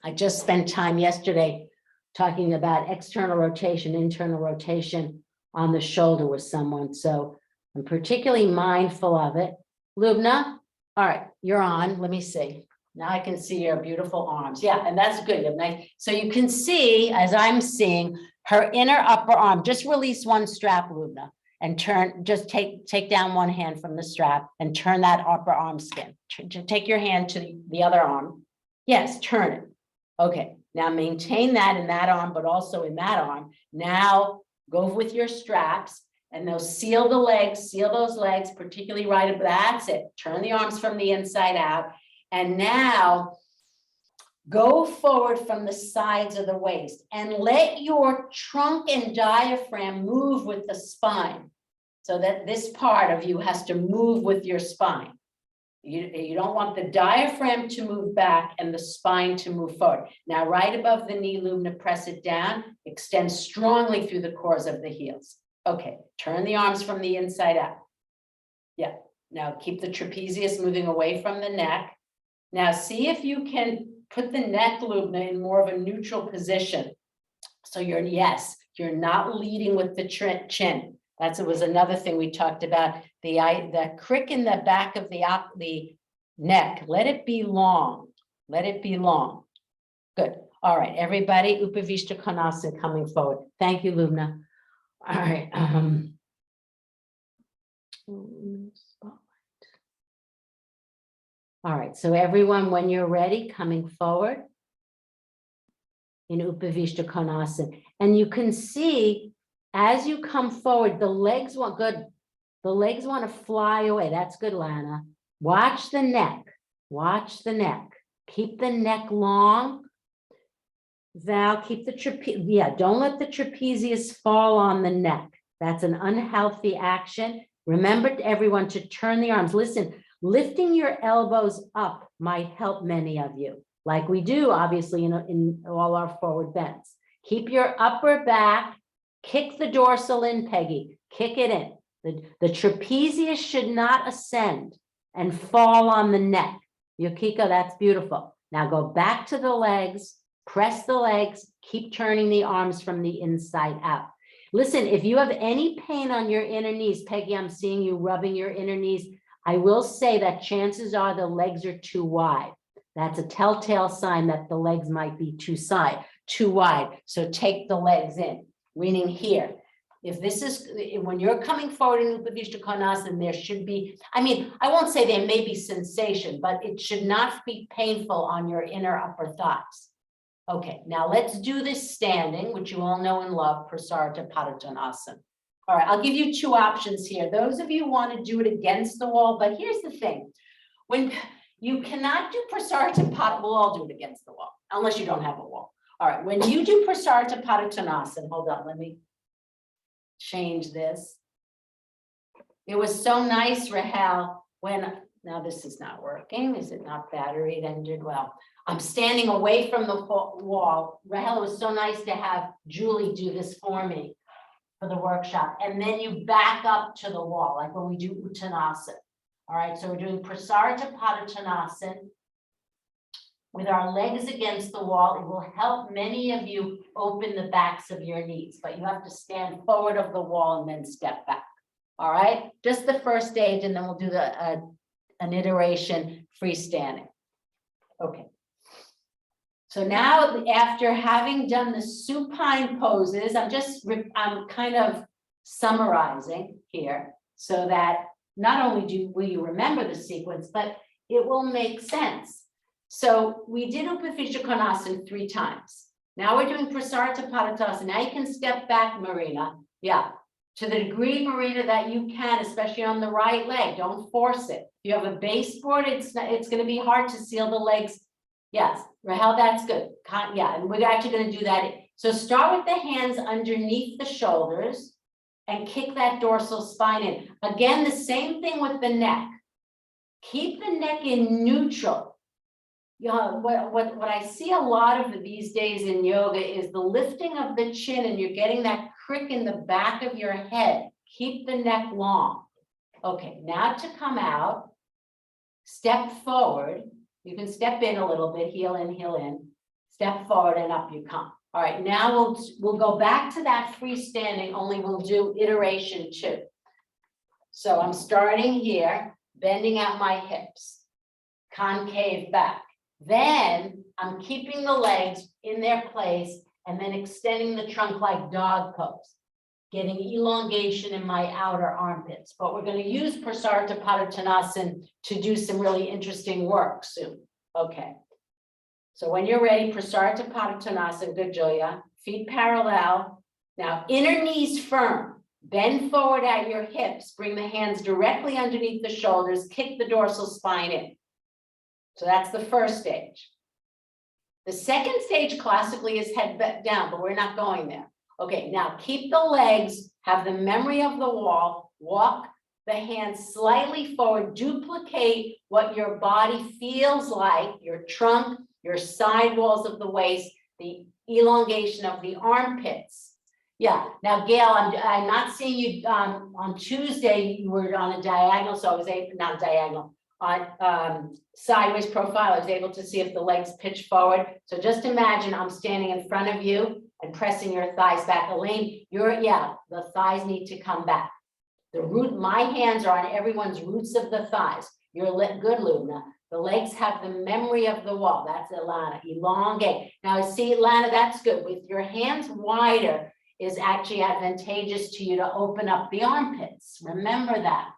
I just spent time yesterday talking about external rotation, internal rotation on the shoulder with someone. So I'm particularly mindful of it. Lubna, all right, you're on. Let me see. Now I can see your beautiful arms. Yeah, and that's good. You have nice. So you can see, as I'm seeing, her inner upper arm. Just release one strap, Lubna, and turn, just take down one hand from the strap and turn that upper arm skin. Take your hand to the other arm. Yes, turn it. Okay, now maintain that in that arm, but also in that arm. Now go with your straps and they'll seal the legs, seal those legs, particularly right up. That's it. Turn the arms from the inside out. And now go forward from the sides of the waist and let your trunk and diaphragm move with the spine. So that this part of you has to move with your spine. You don't want the diaphragm to move back and the spine to move forward. Now, right above the knee, Lubna, press it down, extend strongly through the cores of the heels. Okay, turn the arms from the inside out. Yeah, now keep the trapezius moving away from the neck. Now, see if you can put the neck, Lubna, in more of a neutral position. So you're not leading with the chin. It was another thing we talked about, the crick in the back of the neck. Let it be long. Let it be long. Good. All right, everybody, Upavishta Konasana coming forward. Thank you, Lubna. All right. All right, so everyone, when you're ready, coming forward in Upavishta Konasana. And you can see, as you come forward, the legs want to fly away. That's good, Lana. Watch the neck. Watch the neck. Keep the neck long. Val, keep the trapezius. Yeah, don't let the trapezius fall on the neck. That's an unhealthy action. Remember, everyone, to turn the arms. Listen, lifting your elbows up might help many of you, like we do, obviously, in all our forward bends. Keep your upper back. Kick the dorsal in, Peggy. Kick it in. The trapezius should not ascend and fall on the neck. Yukiko, that's beautiful. Now go back to the legs, press the legs, keep turning the arms from the inside out. Listen, if you have any pain on your inner knees, Peggy, I'm seeing you rubbing your inner knees. I will say that chances are the legs are too wide. That's a telltale sign that the legs might be too wide. So take the legs in. Meaning here, if this is, when you're coming forward in Upavishta Konasana, there should be, I won't say there may be sensation, but it should not be painful on your inner upper thighs. Okay, now let's do this standing, which you all know and love, Prasarita Padottanasana. All right, I'll give you two options here. Those of you want to do it against the wall, but here's the thing. When you cannot do Prasarita Padottanasana, we'll all do it against the wall, unless you don't have a wall. All right, when you do Prasarita Padottanasana, hold on, let me change this. It was so nice, Rahel, now this is not working. Is it not battery? It ended well. I'm standing away from the wall. Rahel, it was so nice to have Julie do this for me for the workshop. And then you back up to the wall, like when we do Uttanasana. All right, so we're doing Prasarita Padottanasana. With our legs against the wall, it will help many of you open the backs of your knees, but you have to stand forward of the wall and then step back. All right, just the first stage, and then we'll do an iteration freestanding. Okay. So now, after having done the supine poses, I'm kind of summarizing here so that not only will you remember the sequence, but it will make sense. So we did Upavishta Konasana 3 times. Now we're doing Prasarita Padottanasana. Now you can step back, Marina. Yeah, to the degree, Marina, that you can, especially on the right leg. Don't force it. If you have a baseboard, it's going to be hard to seal the legs Yes, Rahel, that's good. Yeah, and we're actually gonna do that. So start with the hands underneath the shoulders and kick that dorsal spine in. Again, the same thing with the neck. Keep the neck in neutral. Yeah, what I see a lot of these days in yoga is the lifting of the chin, and you're getting that crick in the back of your head. Keep the neck long. Okay, now to come out, step forward. You can step in a little bit, heel in, step forward and up you come. All right, now we'll go back to that freestanding, only we'll do iteration 2. So I'm starting here, bending out my hips, concave back. Then I'm keeping the legs in their place and then extending the trunk like dog pose, getting elongation in my outer armpits. But we're going to use Prasarita Padottanasana to do some really interesting work soon. Okay. So when you're ready, Prasarita Padottanasana, good, Julia. Feet parallel. Now, inner knees firm. Bend forward at your hips. Bring the hands directly underneath the shoulders. Kick the dorsal spine in. So that's the first stage. The second stage classically is head down, but we're not going there. Okay, now keep the legs, have the memory of the wall, walk the hands slightly forward, duplicate what your body feels like, your trunk, your side walls of the waist, the elongation of the armpits. Yeah, now Gail, I'm not seeing you on Tuesday, you were on a diagonal, so I was able, not a diagonal, on sideways profile, I was able to see if the legs pitch forward. So just imagine I'm standing in front of you and pressing your thighs back. Elaine, the thighs need to come back. The root, my hands are on everyone's roots of the thighs. You're good, Luna. The legs have the memory of the wall. That's Ilana, elongate. Now see, Ilana, that's good. With your hands wider is actually advantageous to you to open up the armpits. Remember that.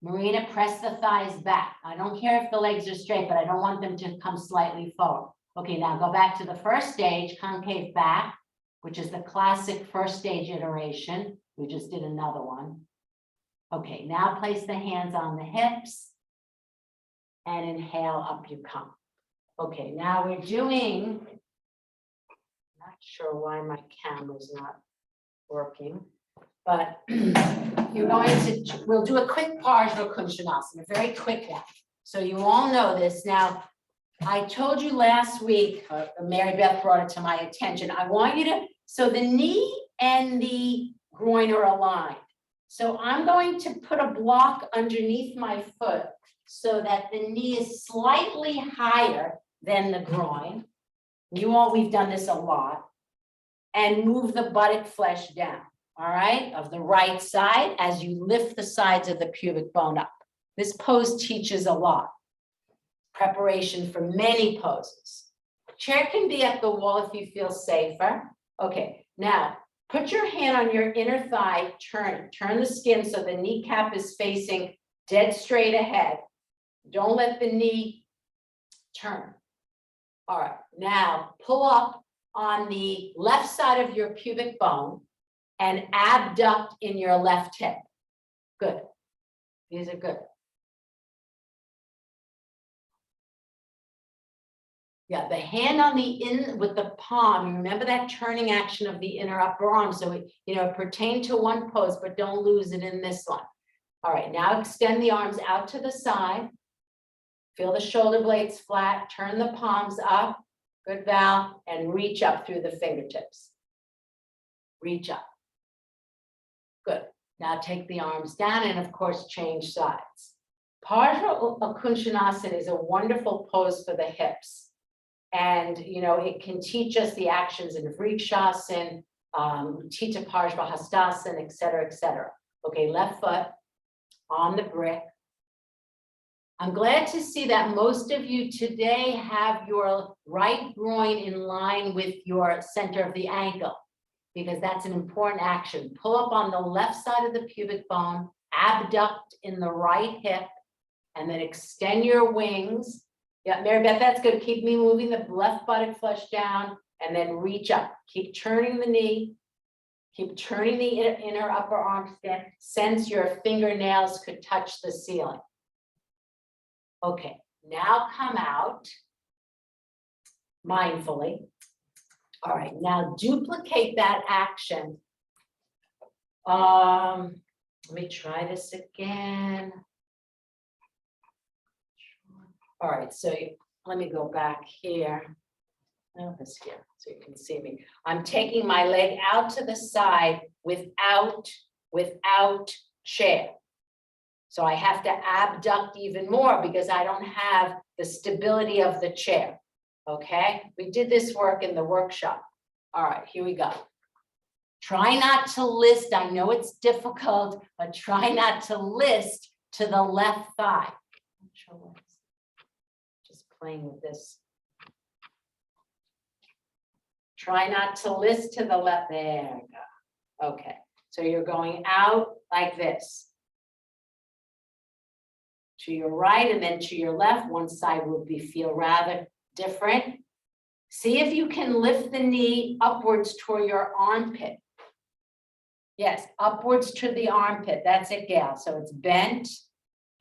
Marina, press the thighs back. I don't care if the legs are straight, but I don't want them to come slightly forward. Okay, now go back to the first stage, concave back, which is the classic first stage iteration. We just did another one. Okay, now place the hands on the hips and inhale, up you come. Okay, now we're doing, not sure why my camera's not working, but you're going to, we'll do a quick Pajna Kunshanasana, a very quick one. So you all know this. Now, I told you last week, Mary Beth brought it to my attention. I want you to, so the knee and the groin are aligned. So I'm going to put a block underneath my foot so that the knee is slightly higher than the groin. You all, we've done this a lot. And move the buttock flesh down, all right, of the right side as you lift the sides of the pubic bone up. This pose teaches a lot. Preparation for many poses. Chair can be at the wall if you feel safer. Okay, now put your hand on your inner thigh, turn the skin so the kneecap is facing dead straight ahead. Don't let the knee turn. All right, now pull up on the left side of your pubic bone and abduct in your left hip. Good. These are good. Yeah, the hand on the with the palm, remember that turning action of the inner upper arm. So it pertained to one pose, but don't lose it in this one. All right, now extend the arms out to the side. Feel the shoulder blades flat, turn the palms up. Good, Val, and reach up through the fingertips. Reach up. Good. Now take the arms down and of course change sides. Pajna Kunshanasana is a wonderful pose for the hips. And it can teach us the actions in Vrikshasana, Tita Parshvahastasana, et cetera, Okay, left foot on the brick. I'm glad to see that most of you today have your right groin in line with your center of the ankle, because that's an important action. Pull up on the left side of the pubic bone, abduct in the right hip, and then extend your wings. Yeah, Mary Beth, that's good. Keep me moving the left buttock flesh down and then reach up. Keep turning the knee. Keep turning the inner upper arm. Sense your fingernails could touch the ceiling. Okay, Now come out mindfully. All right, now duplicate that action. Let me try this again. All right, so let me go back here. No, this here, so you can see me. I'm taking my leg out to the side without chair. So I have to abduct even more because I don't have the stability of the chair. Okay, we did this work in the workshop. All right, here we go. Try not to list. I know it's difficult, but try not to list to the left thigh. I'm sure what is- Just playing with this. Try not to list to the left. There we go. Okay, so you're going out like this. To your right and then to your left. One side will feel rather different. See if you can lift the knee upwards toward your armpit. Yes, upwards to the armpit. That's it, Gail. So it's bent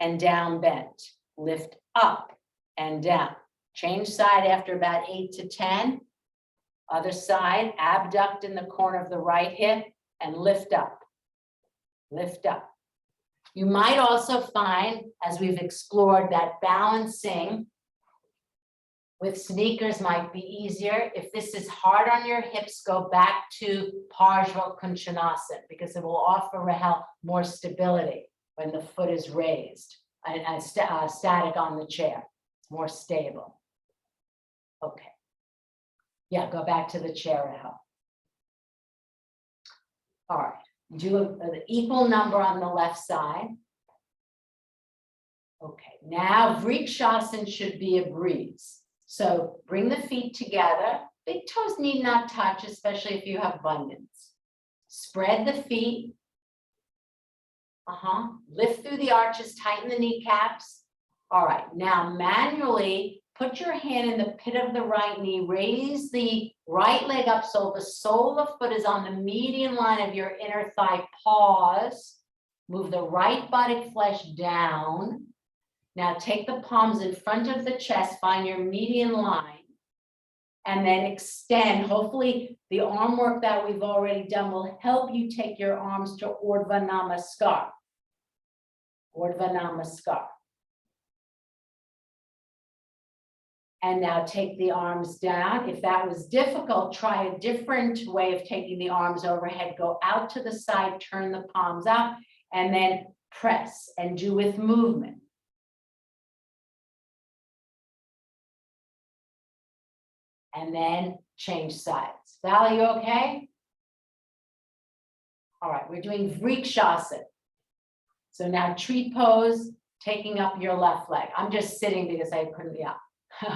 and down bent. Lift up and down. Change side after about 8 to 10. Other side, abduct in the corner of the right hip and lift up. Lift up. You might also find, as we've explored, that balancing with sneakers might be easier. If this is hard on your hips, go back to Parsvakonasana because it will offer Rahel more stability when the foot is raised and static on the chair. It's more stable. Okay. Yeah, go back to the chair, Rahel. All right. Do an equal number on the left side. Okay, now Vrikshasana should be a breeze. So bring the feet together. Big toes need not touch, especially if you have abundance. Spread the feet. Lift through the arches, tighten the kneecaps. All right, now manually put your hand in the pit of the right knee, raise the right leg up so the sole of the foot is on the median line of your inner thigh. Pause. Move the right buttock flesh down. Now take the palms in front of the chest, find your median line, and then extend. Hopefully the arm work that we've already done will help you take your arms to Urdhva Namaskar. Urdhva Namaskar. And now take the arms down. If that was difficult, try a different way of taking the arms overhead. Go out to the side, turn the palms up, and then press and do with movement. And then change sides. Val, you okay? All right, we're doing Vrikshasana. So now tree pose, taking up your left leg. I'm just sitting because I couldn't be up.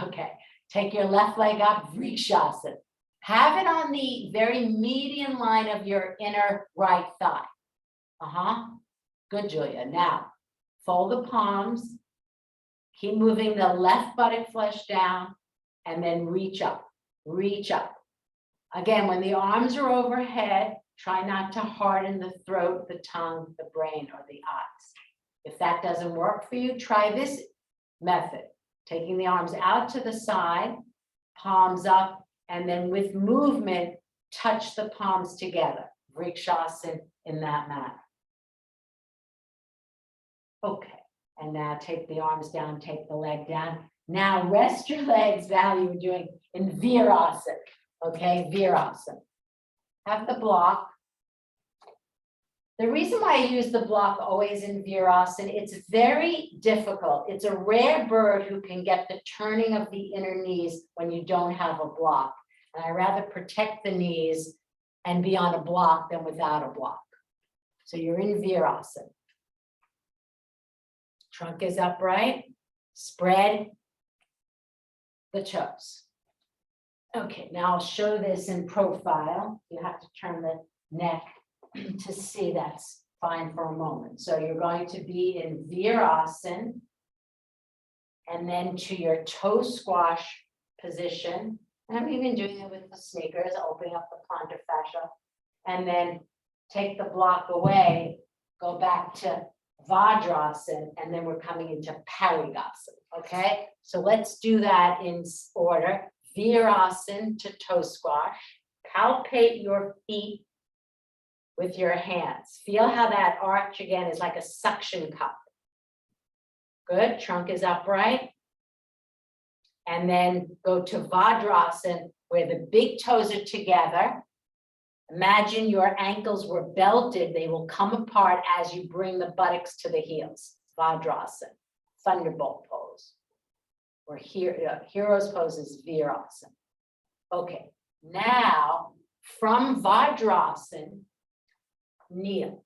Okay, take your left leg up, Vrikshasana. Have it on the very median line of your inner right thigh. Good, Julia. Now, fold the palms. Keep moving the left buttock flesh down and then reach up. Reach up. Again, when the arms are overhead, try not to harden the throat, the tongue, the brain, or the eyes. If that doesn't work for you, try this method. Taking the arms out to the side, palms up, and then with movement, touch the palms together. Vrikshasana in that manner. Okay, and now take the arms down, take the leg down. Now rest your legs, Val, you were doing in Virasana. Okay, Virasana. Have the block. The reason why I use the block always in Virasana, it's very difficult. It's a rare bird who can get the turning of the inner knees when you don't have a block. And I rather protect the knees and be on a block than without a block. So you're in Virasana. Trunk is upright. Spread the toes. Okay, now I'll show this in profile. You have to turn the neck to see. That's fine for a moment. So you're going to be in Virasana and then to your toe squash position. And I'm even doing it with the sneakers, opening up the plantar fascia, and then take the block away, go back to Vajrasana, and then we're coming into Parigasana, okay? So let's do that in order. Virasana to toe squash. Palpate your feet with your hands. Feel how that arch again is like a suction cup. Good, trunk is upright. And then go to Vajrasana, where the big toes are together. Imagine your ankles were belted. They will come apart as you bring the buttocks to the heels. Vajrasana, thunderbolt pose. Or hero's pose is Virasana. Okay, now from Vajrasana, kneel.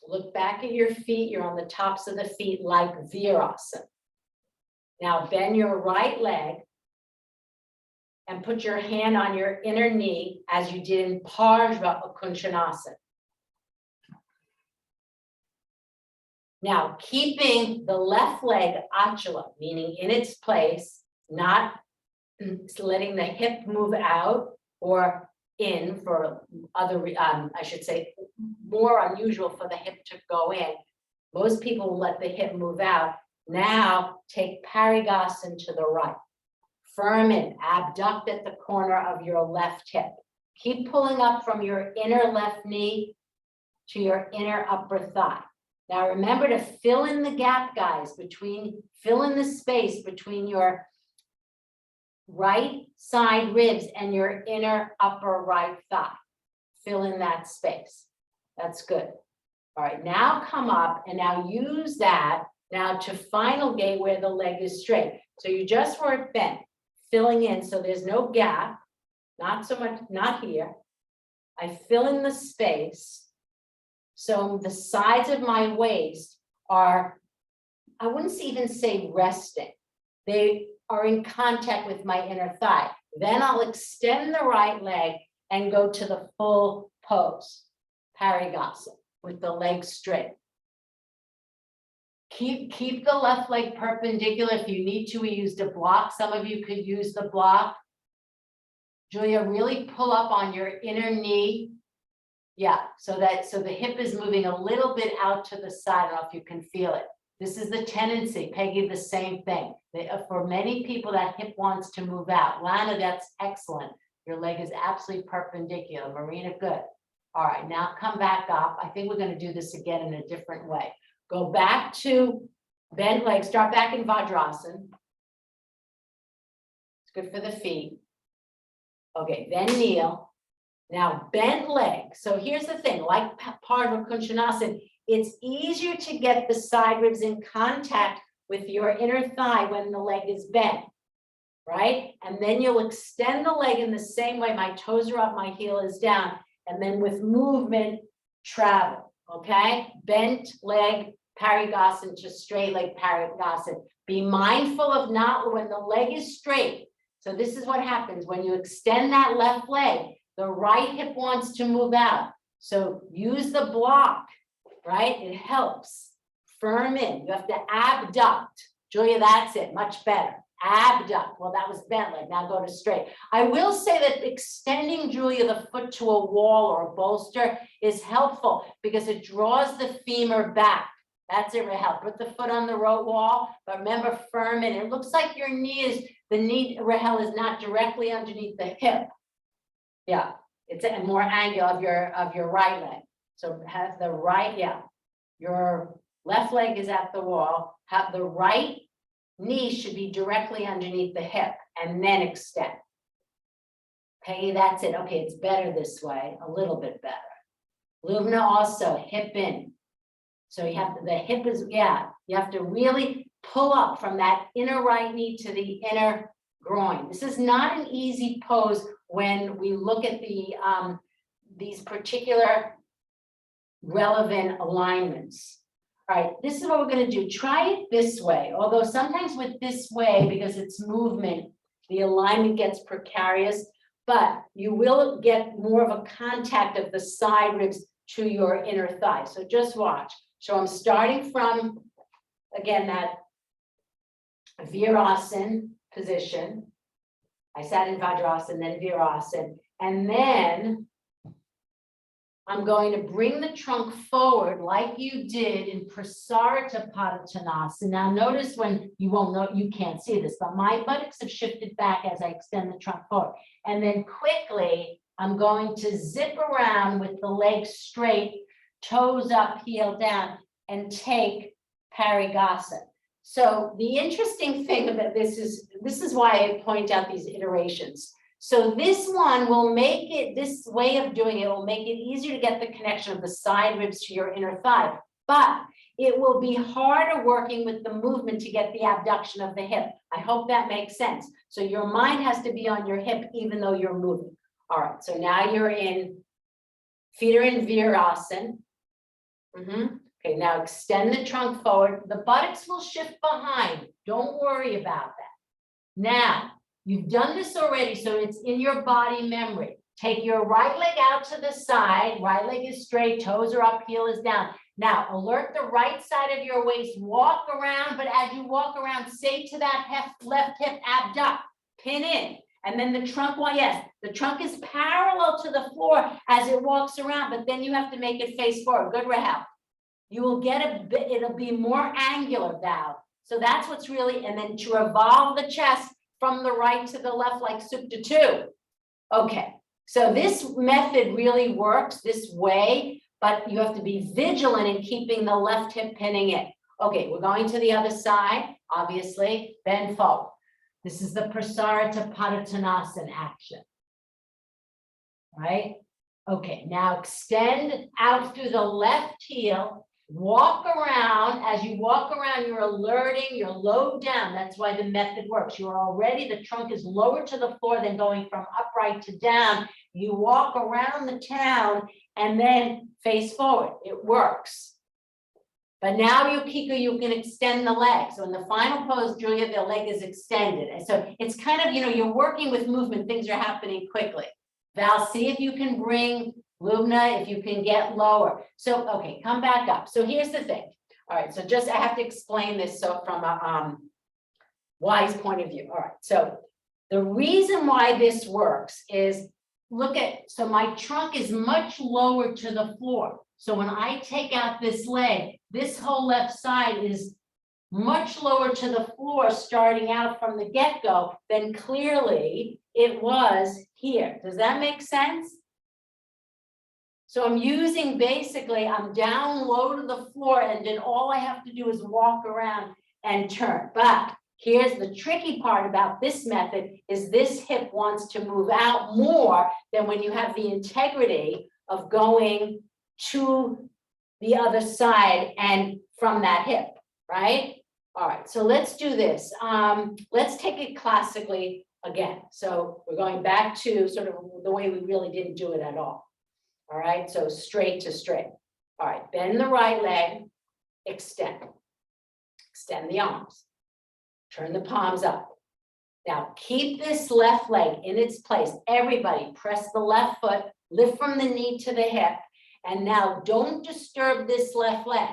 Look back at your feet. You're on the tops of the feet like Virasana. Now bend your right leg and put your hand on your inner knee as you did in Parshva Konasana. Now, keeping the left leg achala, meaning in its place, not letting the hip move out or in for other, I should say, more unusual for the hip to go in. Most people will let the hip move out. Now, take Parigasana to the right. Firm in, abduct at the corner of your left hip. Keep pulling up from your inner left knee to your inner upper thigh. Now remember to fill in the gap, guys, fill in the space between your right side ribs and your inner upper right thigh. Fill in that space. That's good. All right, now come up and now use that now to final gate where the leg is straight. So you just weren't bent, filling in, so there's no gap, not so much, not here. I fill in the space. So the sides of my waist are, I wouldn't even say resting. They are in contact with my inner thigh. Then I'll extend the right leg and go to the full pose, Parigasana, with the leg straight. Keep the left leg perpendicular. If you need to, we used a block. Some of you could use the block. Julia, really pull up on your inner knee. Yeah, so the hip is moving a little bit out to the side. I don't know if you can feel it. This is the tendency. Peggy, the same thing. For many people, that hip wants to move out. Lana, that's excellent. Your leg is absolutely perpendicular. Marina, good. All right, now come back up. I think we're going to do this again in a different way. Go back to bent leg. Start back in Vajrasana. It's good for the feet. Okay, then kneel. Now bent leg. So here's the thing, like Parshva Konasana, it's easier to get the side ribs in contact with your inner thigh when the leg is bent, right? And then you'll extend the leg in the same way. My toes are up, my heel is down. And then with movement, travel, okay? Bent leg, Parigasana to straight leg, Parigasana. Be mindful of not when the leg is straight. So this is what happens when you extend that left leg. The right hip wants to move out. So use the block, right? It helps. Firm in. You have to abduct. Julia, that's it. Much better. Abduct. Well, that was bent leg. Now go to straight. I will say that extending, Julia, the foot to a wall or a bolster is helpful because it draws the femur back. That's it, Rahel. Put the foot on the road wall, but remember, firm in. It looks like your knee is, the knee, Rahel, is not directly underneath the hip. Yeah, it's a more angle of your right leg. So have the right, yeah, your left leg is at the wall. Have the right knee should be directly underneath the hip and then extend. Okay, that's it. Okay, it's better this way, a little bit better. Lubna also, hip in. So you have to, the hip is, yeah, you have to really pull up from that inner right knee to the inner groin. This is not an easy pose when we look at these particular relevant alignments. All right, this is what we're going to do. Try it this way, although sometimes with this way, because it's movement, the alignment gets precarious, but you will get more of a contact of the side ribs to your inner thigh. So just watch. So I'm starting from, again, that Virasana position. I sat in Vajrasana, then Virasana, and then I'm going to bring the trunk forward like you did in Prasarita Padottanasana. Now notice when you won't know, you can't see this, but my buttocks have shifted back as I extend the trunk forward. And then quickly, I'm going to zip around with the legs straight, toes up, heel down, and take Parigasana. So the interesting thing about this is why I point out these iterations. So this one will make it, this way of doing it will make it easier to get the connection of the side ribs to your inner thigh, but it will be harder working with the movement to get the abduction of the hip. I hope that makes sense. So your mind has to be on your hip even though you're moving. All right, so now you're in, feet are in Virasana. Okay, now extend the trunk forward. The buttocks will shift behind. Don't worry about that. Now, you've done this already, so it's in your body memory. Take your right leg out to the side. Right leg is straight, toes are up, heel is down. Now, alert the right side of your waist. Walk around, but as you walk around, say to that left hip, abduct, pin in. And then the trunk, well, yes, the trunk is parallel to the floor as it walks around, but then you have to make it face forward. Good, Rahel. You will get a bit, it'll be more angular, Val. So that's what's really, and then to revolve the chest from the right to the left, like Supta 2. Okay, so this method really works this way, but you have to be vigilant in keeping the left hip pinning it. Okay, we're going to the other side, obviously, bend forward. This is the Prasarita Padottanasana action, right? Okay, now extend out through the left heel, walk around. As you walk around, you're alerting, you're low down. That's why the method works. You're already, the trunk is lower to the floor than going from upright to down. You walk around the town and then face forward. It works. But now, Yukiko, you can extend the leg. So in the final pose, Julia, the leg is extended. And so it's kind of, you're working with movement. Things are happening quickly. Val, see if you can bring, Lubna, if you can get lower. So, okay, come back up. So here's the thing. All right, so just, I have to explain this so from a wise point of view. All right, so the reason why this works is, look at, so my trunk is much lower to the floor. So when I take out this leg, this whole left side is much lower to the floor starting out from the get-go than clearly it was here. Does that make sense? So I'm using, basically, I'm down low to the floor and then all I have to do is walk around and turn. But here's the tricky part about this method is this hip wants to move out more than when you have the integrity of going to the other side and from that hip, right? All right, so let's do this. Let's take it classically again. So we're going back to sort of the way we really didn't do it at all. All right, so straight to straight. All right, bend the right leg, extend. Extend the arms. Turn the palms up. Now keep this left leg in its place. Everybody press the left foot, lift from the knee to the hip. And now don't disturb this left leg.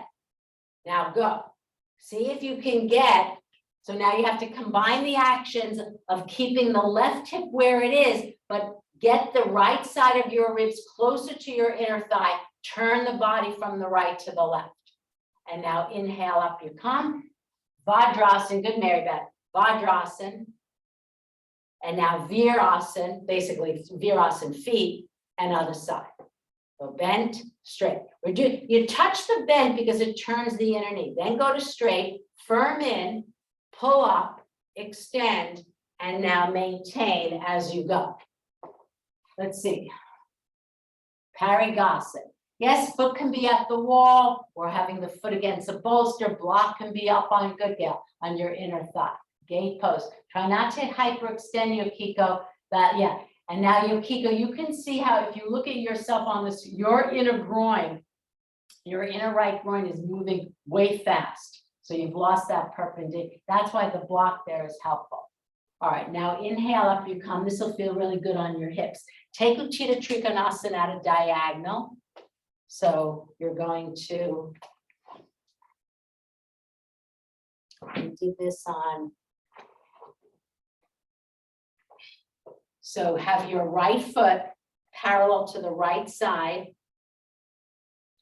Now go. See if you can get, so now you have to combine the actions of keeping the left hip where it is, but get the right side of your ribs closer to your inner thigh. Turn the body from the right to the left. And now inhale, up you come. Vajrasana, good Mary Beth. Vajrasana. And now Virasana, basically Virasana feet and other side. So bent, straight. You touch the bend because it turns the inner knee. Then go to straight, firm in, pull up, extend, and now maintain as you go. Let's see. Parigasana. Yes, foot can be at the wall or having the foot against a bolster. Block can be up on, good gal, on your inner thigh. Gate post. Try not to hyperextend your Kiko. That, yeah. And now, Yukiko, you can see how if you look at yourself on this, your inner groin, your inner right groin is moving way fast. So you've lost that perpendicular. That's why the block there is helpful. All right, now inhale, up you come. This will feel really good on your hips. Take Utthita Trikonasana at a diagonal. So you're going to do this on. So have your right foot parallel to the right side.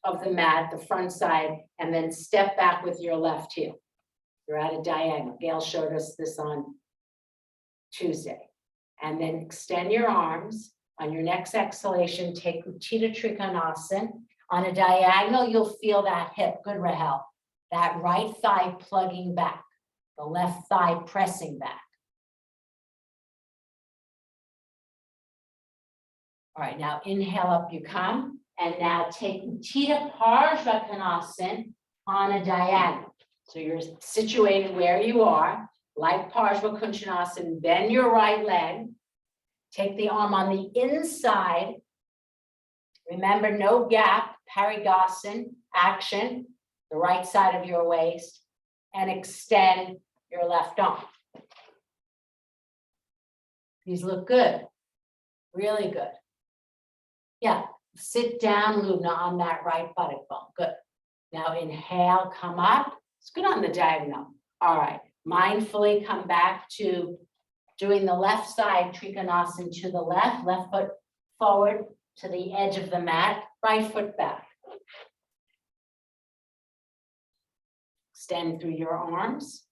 of the mat, the front side, and then step back with your left heel. You're at a diagonal. Gail showed us this on Tuesday. And then extend your arms. On your next exhalation, take Utthita Trikonasana. On a diagonal, you'll feel that hip. Good, Rahel. That right thigh plugging back. The left thigh pressing back. All right, now inhale up you come. And now take Utthita Parshvakonasana on a diagonal. So you're situated where you are, like Parshvakonasana, bend your right leg. Take the arm on the inside. Remember, no gap, Parigasana action, the right side of your waist, and extend your left arm. These look good, really good. Yeah, sit down, Luna, on that right buttock bone. Good. Now inhale, come up. It's good on the diagonal. All right, mindfully come back to doing the left side Trikonasana to the left foot forward to the edge of the mat, right foot back. Extend through your arms.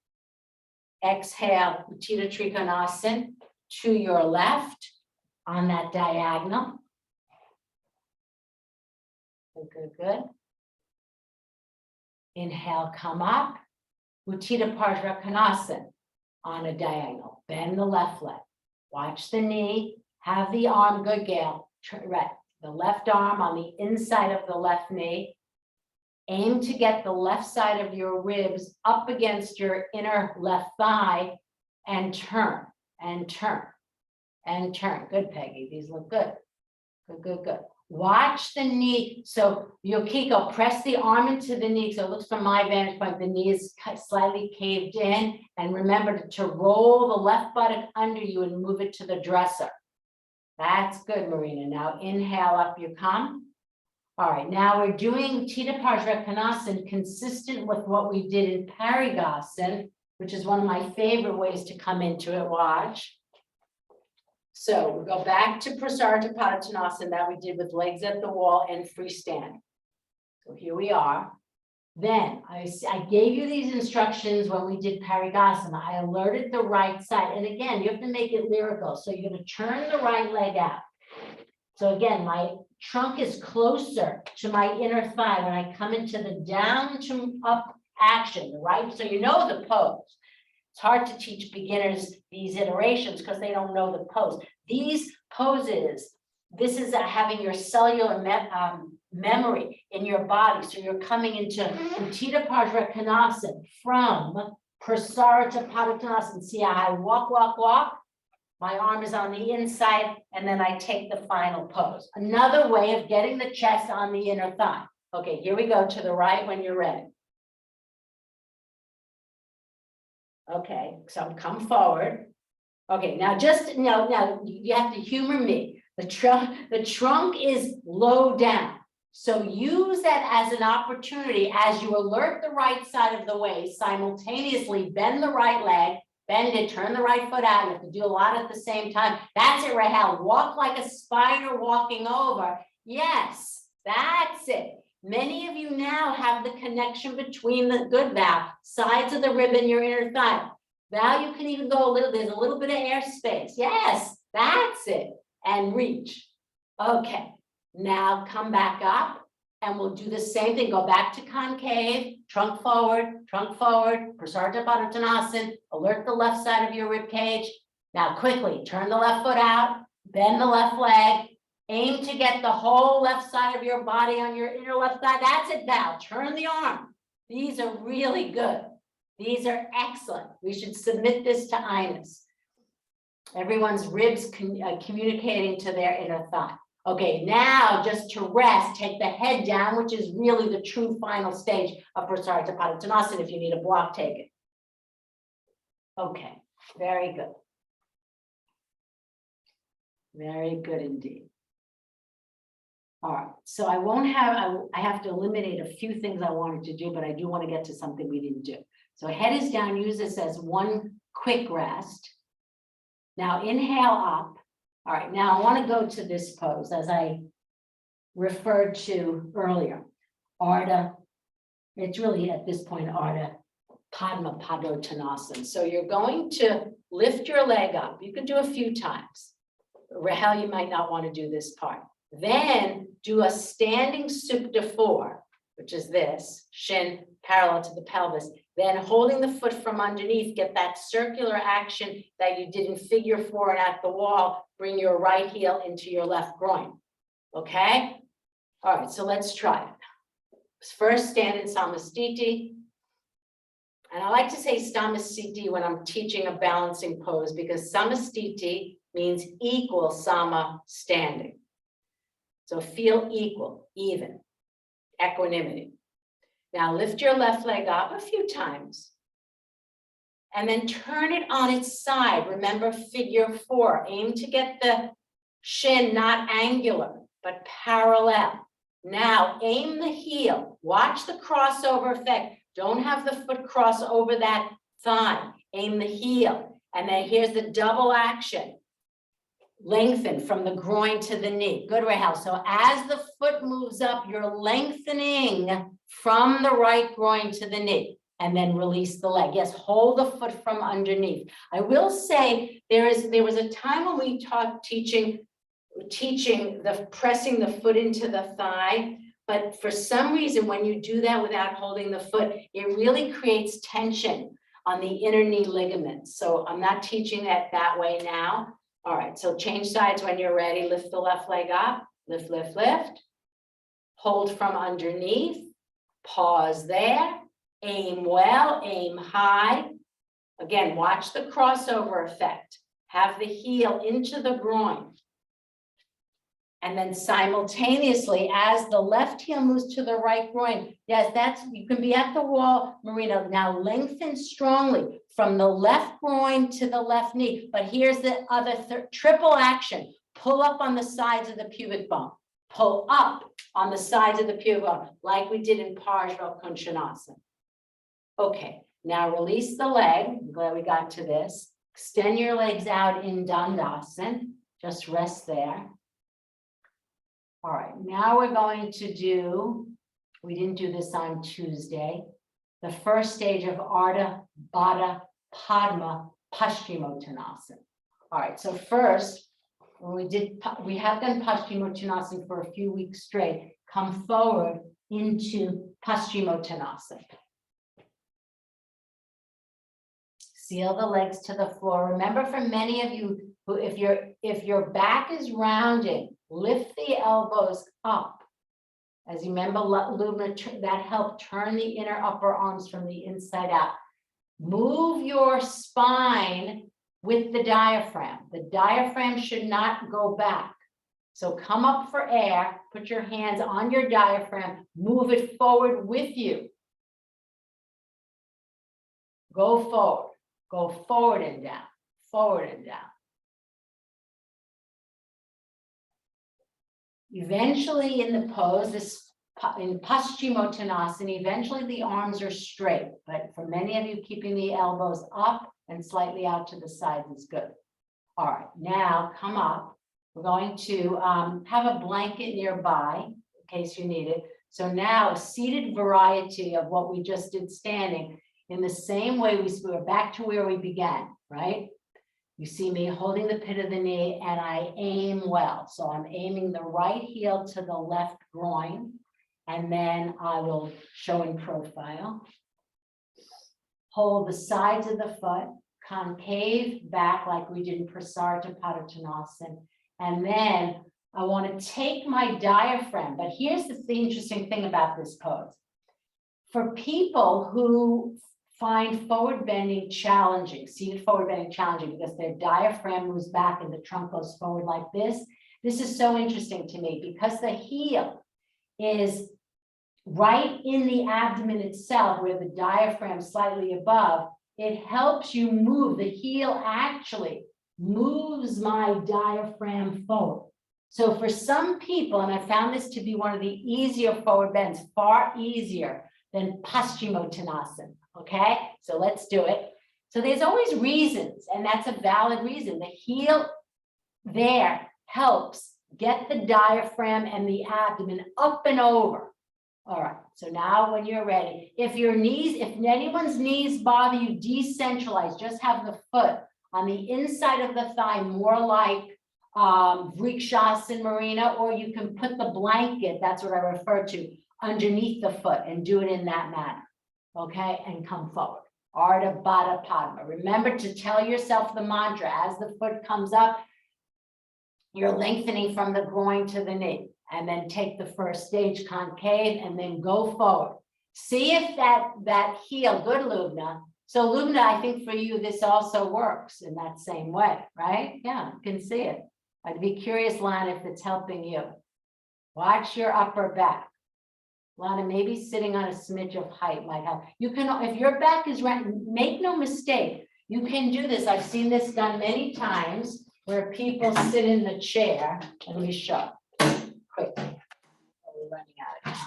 Exhale, Utthita Trikonasana to your left on that diagonal. Good, good, good. Inhale, come up. Utthita Parshvakonasana on a diagonal. Bend the left leg. Watch the knee. Have the arm, good, Gail. Right. The left arm on the inside of the left knee. Aim to get the left side of your ribs up against your inner left thigh and turn, and turn, and turn. Good, Peggy. These look good. Good, good, good. Watch the knee. So Yukiko, press the arm into the knee. So it looks from my vantage point, the knee is slightly caved in. And remember to roll the left buttock under you and move it to the dresser. That's good, Marina. Now inhale, up you come. All right, now we're doing Utthita Parshvakonasana consistent with what we did in Parigasana, which is one of my favorite ways to come into it. Watch. So we go back to Prasarita Padottanasana that we did with legs at the wall and freestand. So here we are. Then I gave you these instructions when we did Parigasana. I alerted the right side. And again, you have to make it lyrical. So you're going to turn the right leg out. So again, my trunk is closer to my inner thigh when I come into the down to up action, right? So you know the pose. It's hard to teach beginners these iterations because they don't know the pose. These poses, this is having your cellular memory in your body. So you're coming into Utthita Parshvakonasana from Prasarita Padottanasana. See how I walk, walk, walk? My arm is on the inside, and then I take the final pose. Another way of getting the chest on the inner thigh. Okay, here we go to the right when you're ready. Okay, so come forward. Okay, now now you have to humor me. The trunk is low down. So use that as an opportunity as you alert the right side of the waist, simultaneously bend the right leg, bend it, turn the right foot out. You have to do a lot at the same time. That's it, Rahel. Walk like a spider walking over. Yes, that's it. Many of you now have the connection between the good Val, sides of the rib and your inner thigh. Val, you can even go a little, there's a little bit of air space. Yes, that's it. And reach. Okay, now come back up and we'll do the same thing. Go back to concave, trunk forward, Prasarita Padottanasana, alert the left side of your rib cage. Now quickly turn the left foot out, bend the left leg, aim to get the whole left side of your body on your inner left thigh. That's it, Val. Turn the arm. These are really good. These are excellent. We should submit this to Ines. Everyone's ribs communicating to their inner thigh. Okay, now just to rest, take the head down, which is really the true final stage of Prasarita Padottanasana. If you need a block, take it. Okay, very good. Very good indeed. All right, so I have to eliminate a few things I wanted to do, but I do want to get to something we didn't do. So head is down, use this as one quick rest. Now inhale up. All right, now I want to go to this pose as I referred to earlier. Ardha. It's really at this point, Ardha Padma Padottanasana. So you're going to lift your leg up. You can do a few times. Rahel, you might not want to do this part. Then do a standing Supta 4, which is this, shin parallel to the pelvis. Then holding the foot from underneath, get that circular action that you did in figure 4 and at the wall. Bring your right heel into your left groin. Okay? All right, so let's try it. First, stand in Samasthiti. And I like to say Samasthiti when I'm teaching a balancing pose because Samasthiti means equal sama standing. So feel equal, even, equanimity. Now lift your left leg up a few times. And then turn it on its side. Remember figure 4. Aim to get the shin not angular, but parallel. Now aim the heel. Watch the crossover effect. Don't have the foot cross over that thigh. Aim the heel. And then here's the double action. Lengthen from the groin to the knee. Good, Rahel. So as the foot moves up, you're lengthening from the right groin to the knee. And then release the leg. Yes, hold the foot from underneath. I will say there was a time when we taught teaching the pressing the foot into the thigh, but for some reason, when you do that without holding the foot, it really creates tension on the inner knee ligaments. So I'm not teaching that way now. All right, so change sides when you're ready. Lift the left leg up, lift, lift, lift. Hold from underneath, pause there. Aim well, aim high. Again, watch the crossover effect. Have the heel into the groin. And then simultaneously, as the left heel moves to the right groin, yes, you can be at the wall, Marina. Now lengthen strongly from the left groin to the left knee. But here's the other triple action. Pull up on the sides of the pubic bone. Pull up on the sides of the pubic bone, like we did in Parshva Kunchanasana. Okay, now release the leg. I'm glad we got to this. Extend your legs out in Dandasana. Just rest there. All right, now we're going to do, we didn't do this on Tuesday, the first stage of Ardha Baddha Padma Paschimottanasana. All right, so first, when we have done Paschimottanasana for a few weeks straight, come forward into Paschimottanasana. Seal the legs to the floor. Remember, for many of you who, if your back is rounding, lift the elbows up. As you remember, Lubna, that helped turn the inner upper arms from the inside out. Move your spine with the diaphragm. The diaphragm should not go back. So come up for air, put your hands on your diaphragm, move it forward with you. Go forward. Go forward and down, forward and down. Eventually in the pose, in Paschimottanasana, eventually the arms are straight, but for many of you, keeping the elbows up and slightly out to the sides is good. All right, now come up. We're going to have a blanket nearby in case you need it. So now a seated variety of what we just did standing. In the same way, we're back to where we began, right? You see me holding the pit of the knee and I aim well. So I'm aiming the right heel to the left groin, and then I will show in profile. Hold the sides of the foot, concave back like we did in Prasarita Padottanasana. And then I want to take my diaphragm, but here's the interesting thing about this pose. For people who find forward bending challenging, seated forward bending challenging because their diaphragm moves back and the trunk goes forward like this. This is so interesting to me because the heel is right in the abdomen itself where the diaphragm is slightly above. It helps you move. The heel actually moves my diaphragm forward. So for some people, and I found this to be one of the easier forward bends, far easier than Paschimottanasana. Okay, so let's do it. So there's always reasons, and that's a valid reason. The heel there helps get the diaphragm and the abdomen up and over. All right, so now when you're ready, if anyone's knees bother you, decentralize, just have the foot on the inside of the thigh, more like Vrikshasana, Marina, or you can put the blanket, that's what I refer to, underneath the foot and do it in that manner, okay? And come forward, Ardha Baddha Padma. Remember to tell yourself the mantra as the foot comes up, you're lengthening from the groin to the knee. And then take the first stage concave and then go forward. See if that heel, good Lubna. So Lubna, I think for you, this also works in that same way, right? Yeah, you can see it. I'd be curious, Lana, if it's helping you. Watch your upper back. Lana, maybe sitting on a smidge of height might help. You can, if your back is right, make no mistake, you can do this. I've seen this done many times where people sit in the chair. Let me show. Quickly. We're running out of time.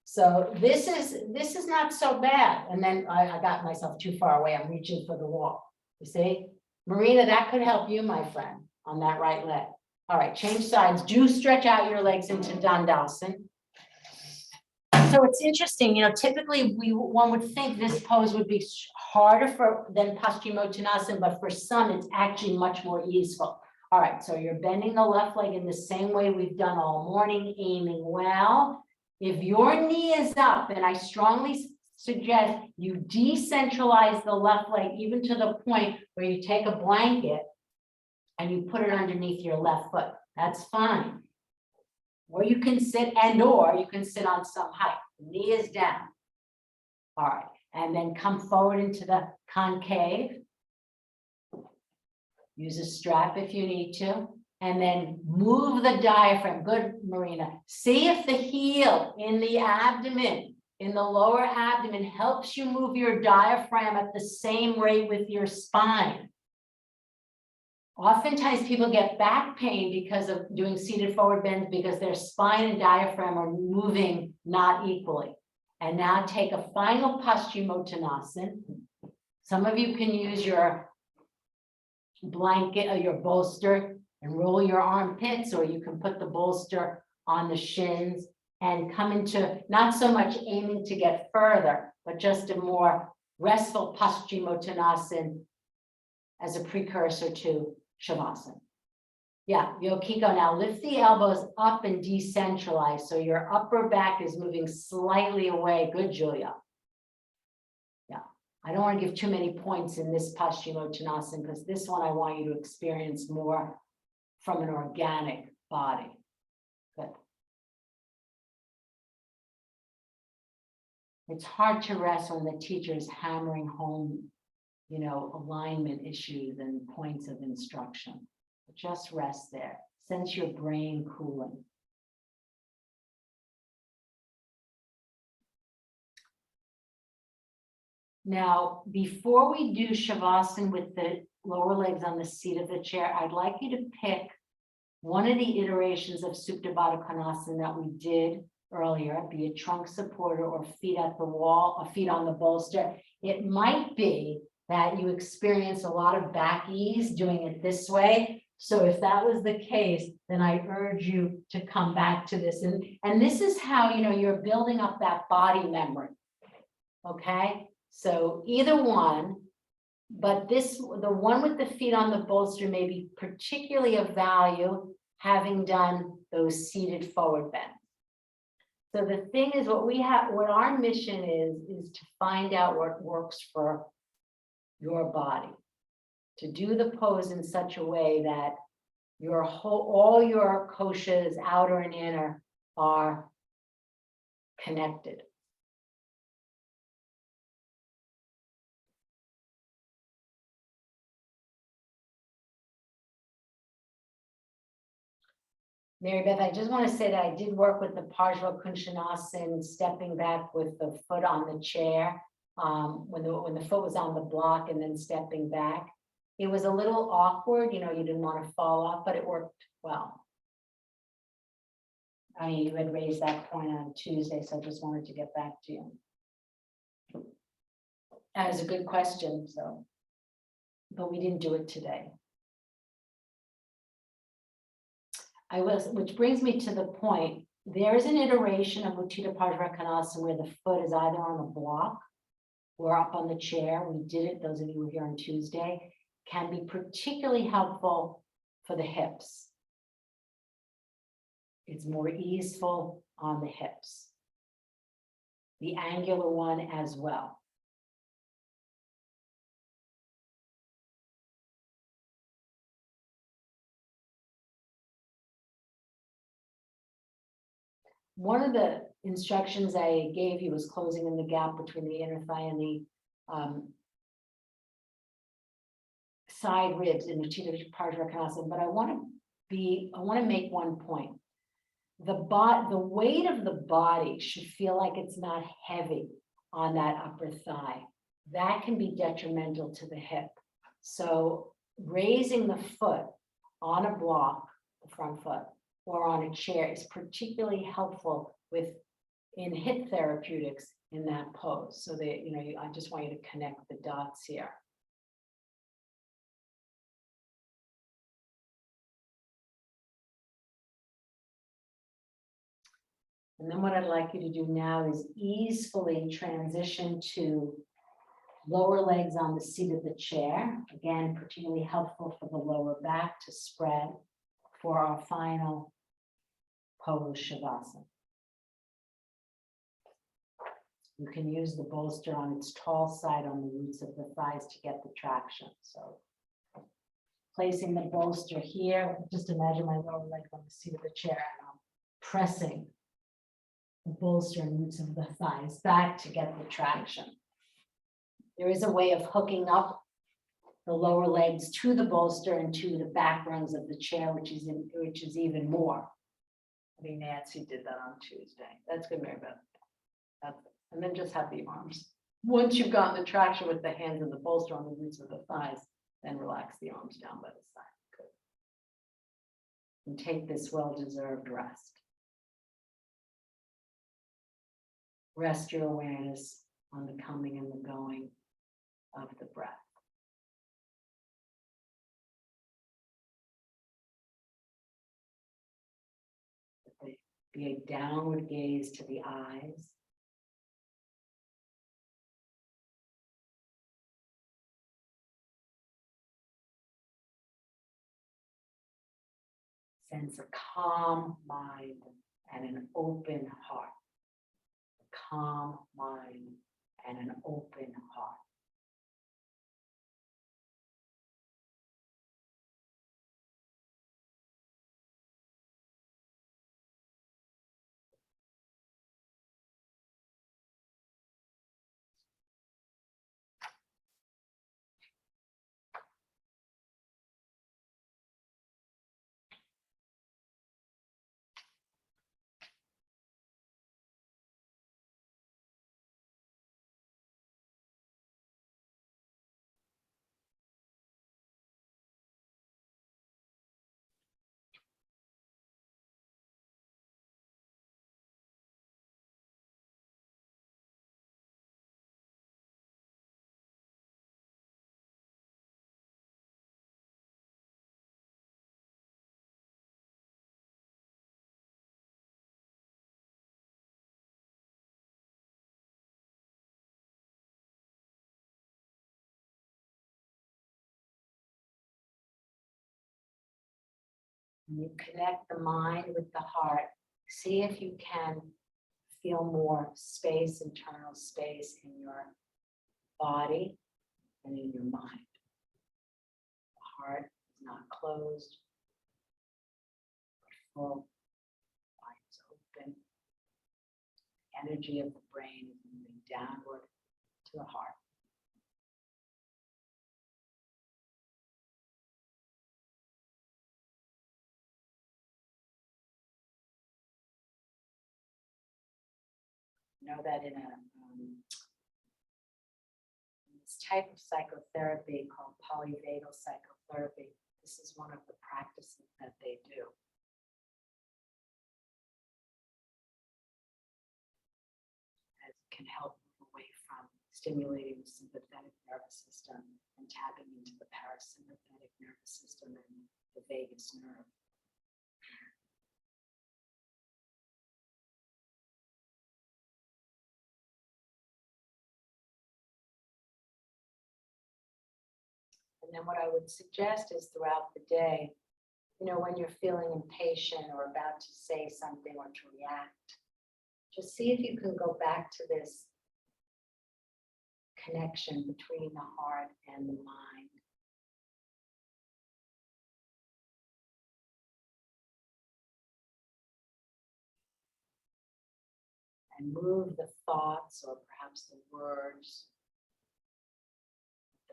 So this is not so bad. And then I got myself too far away. I'm reaching for the wall. You see? Marina, that could help you, my friend, on that right leg. All right, change sides. Do stretch out your legs into Dandasana. So it's interesting, typically one would think this pose would be harder than Paschimottanasana, but for some, it's actually much more easeful. All right, so you're bending the left leg in the same way we've done all morning, aiming well. If your knee is up, and I strongly suggest you decentralize the left leg even to the point where you take a blanket and you put it underneath your left foot. That's fine. Or you can sit or you can sit on some height. The knee is down. All right, and then come forward into the concave. Use a strap if you need to, and then move the diaphragm. Good, Marina. See if the heel in the abdomen, in the lower abdomen, helps you move your diaphragm at the same rate with your spine. Oftentimes people get back pain because of doing seated forward bends because their spine and diaphragm are moving not equally. And now take a final Paschimottanasana. Some of you can use your blanket or your bolster and roll your armpits, or you can put the bolster on the shins and come into not so much aiming to get further, but just a more restful Paschimottanasana as a precursor to Shavasana. Yeah, Yokiko, now lift the elbows up and decentralize. So your upper back is moving slightly away. Good, Julia. Yeah, I don't want to give too many points in this Paschimottanasana because this one I want you to experience more from an organic body. Good. It's hard to rest when the teacher is hammering home, alignment issues and points of instruction. But just rest there. Sense your brain cooling. Now, before we do Shavasana with the lower legs on the seat of the chair, I'd like you to pick one of the iterations of Supta Baddha Konasana that we did earlier, be it trunk supporter or feet at the wall or feet on the bolster. It might be that you experience a lot of back ease doing it this way. So if that was the case, then I urge you to come back to this. And this is how, you're building up that body memory. Okay, so either one, but the one with the feet on the bolster may be particularly of value, having done those seated forward bends. So the thing is, what our mission is to find out what works for your body, to do the pose in such a way that all your koshas, outer and inner, are connected. Mary Beth, I just want to say that I did work with the Parshva Kunshanasana, stepping back with the foot on the chair, when the foot was on the block and then stepping back. It was a little awkward, you didn't want to fall off, but it worked well. I mean, you had raised that point on Tuesday, so I just wanted to get back to you. That was a good question, but we didn't do it today. Which brings me to the point There is an iteration of Utthita Parshvanathanasana where the foot is either on the block or up on the chair. We did it, those of you who were here on Tuesday, can be particularly helpful for the hips. It's more easeful on the hips. The angular one as well. One of the instructions I gave you was closing in the gap between the inner thigh and the side ribs in the Utthita Parshvanathanasana, but I want to make one point. The weight of the body should feel like it's not heavy on that upper thigh. That can be detrimental to the hip. So raising the foot on a block, the front foot, or on a chair is particularly helpful in hip therapeutics in that pose. So that, I just want you to connect the dots here. And then what I'd like you to do now is easily transition to lower legs on the seat of the chair. Again, particularly helpful for the lower back to spread for our final pose, Shavasana. You can use the bolster on its tall side on the roots of the thighs to get the traction. So placing the bolster here, just imagine my lower leg on the seat of the chair, and I'm pressing the bolster and roots of the thighs back to get the traction. There is a way of hooking up the lower legs to the bolster and to the back rungs of the chair, which is even more. I mean, Nancy did that on Tuesday. That's good, Mary Beth. And then just have the arms. Once you've gotten the traction with the hands and the bolster on the roots of the thighs, then relax the arms down by the side. Good. And take this well-deserved rest. Rest your awareness on the coming and the going of the breath. Be a downward gaze to the eyes. Sense a calm mind and an open heart. A calm mind and an open heart. When you connect the mind with the heart, see if you can feel more space, internal space in your body and in your mind. The heart is not closed, but full. The mind is open. The energy of the brain is moving downward to the heart. Know that in this type of psychotherapy called polyvagal psychotherapy, this is one of the practices that they do. As it can help move away from stimulating the sympathetic nervous system and tapping into the parasympathetic nervous system and the vagus nerve. And then what I would suggest is throughout the day, you know, when you're feeling impatient or about to say something or to react, just see if you can go back to this connection between the heart and the mind. And move the thoughts or perhaps the words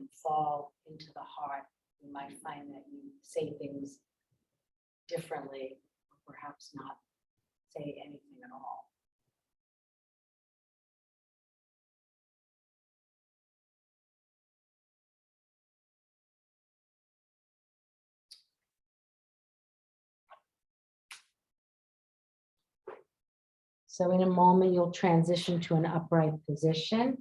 and fall into the heart. You might find that you say things differently, or perhaps not say anything at all. So in a moment, you'll transition to an upright position.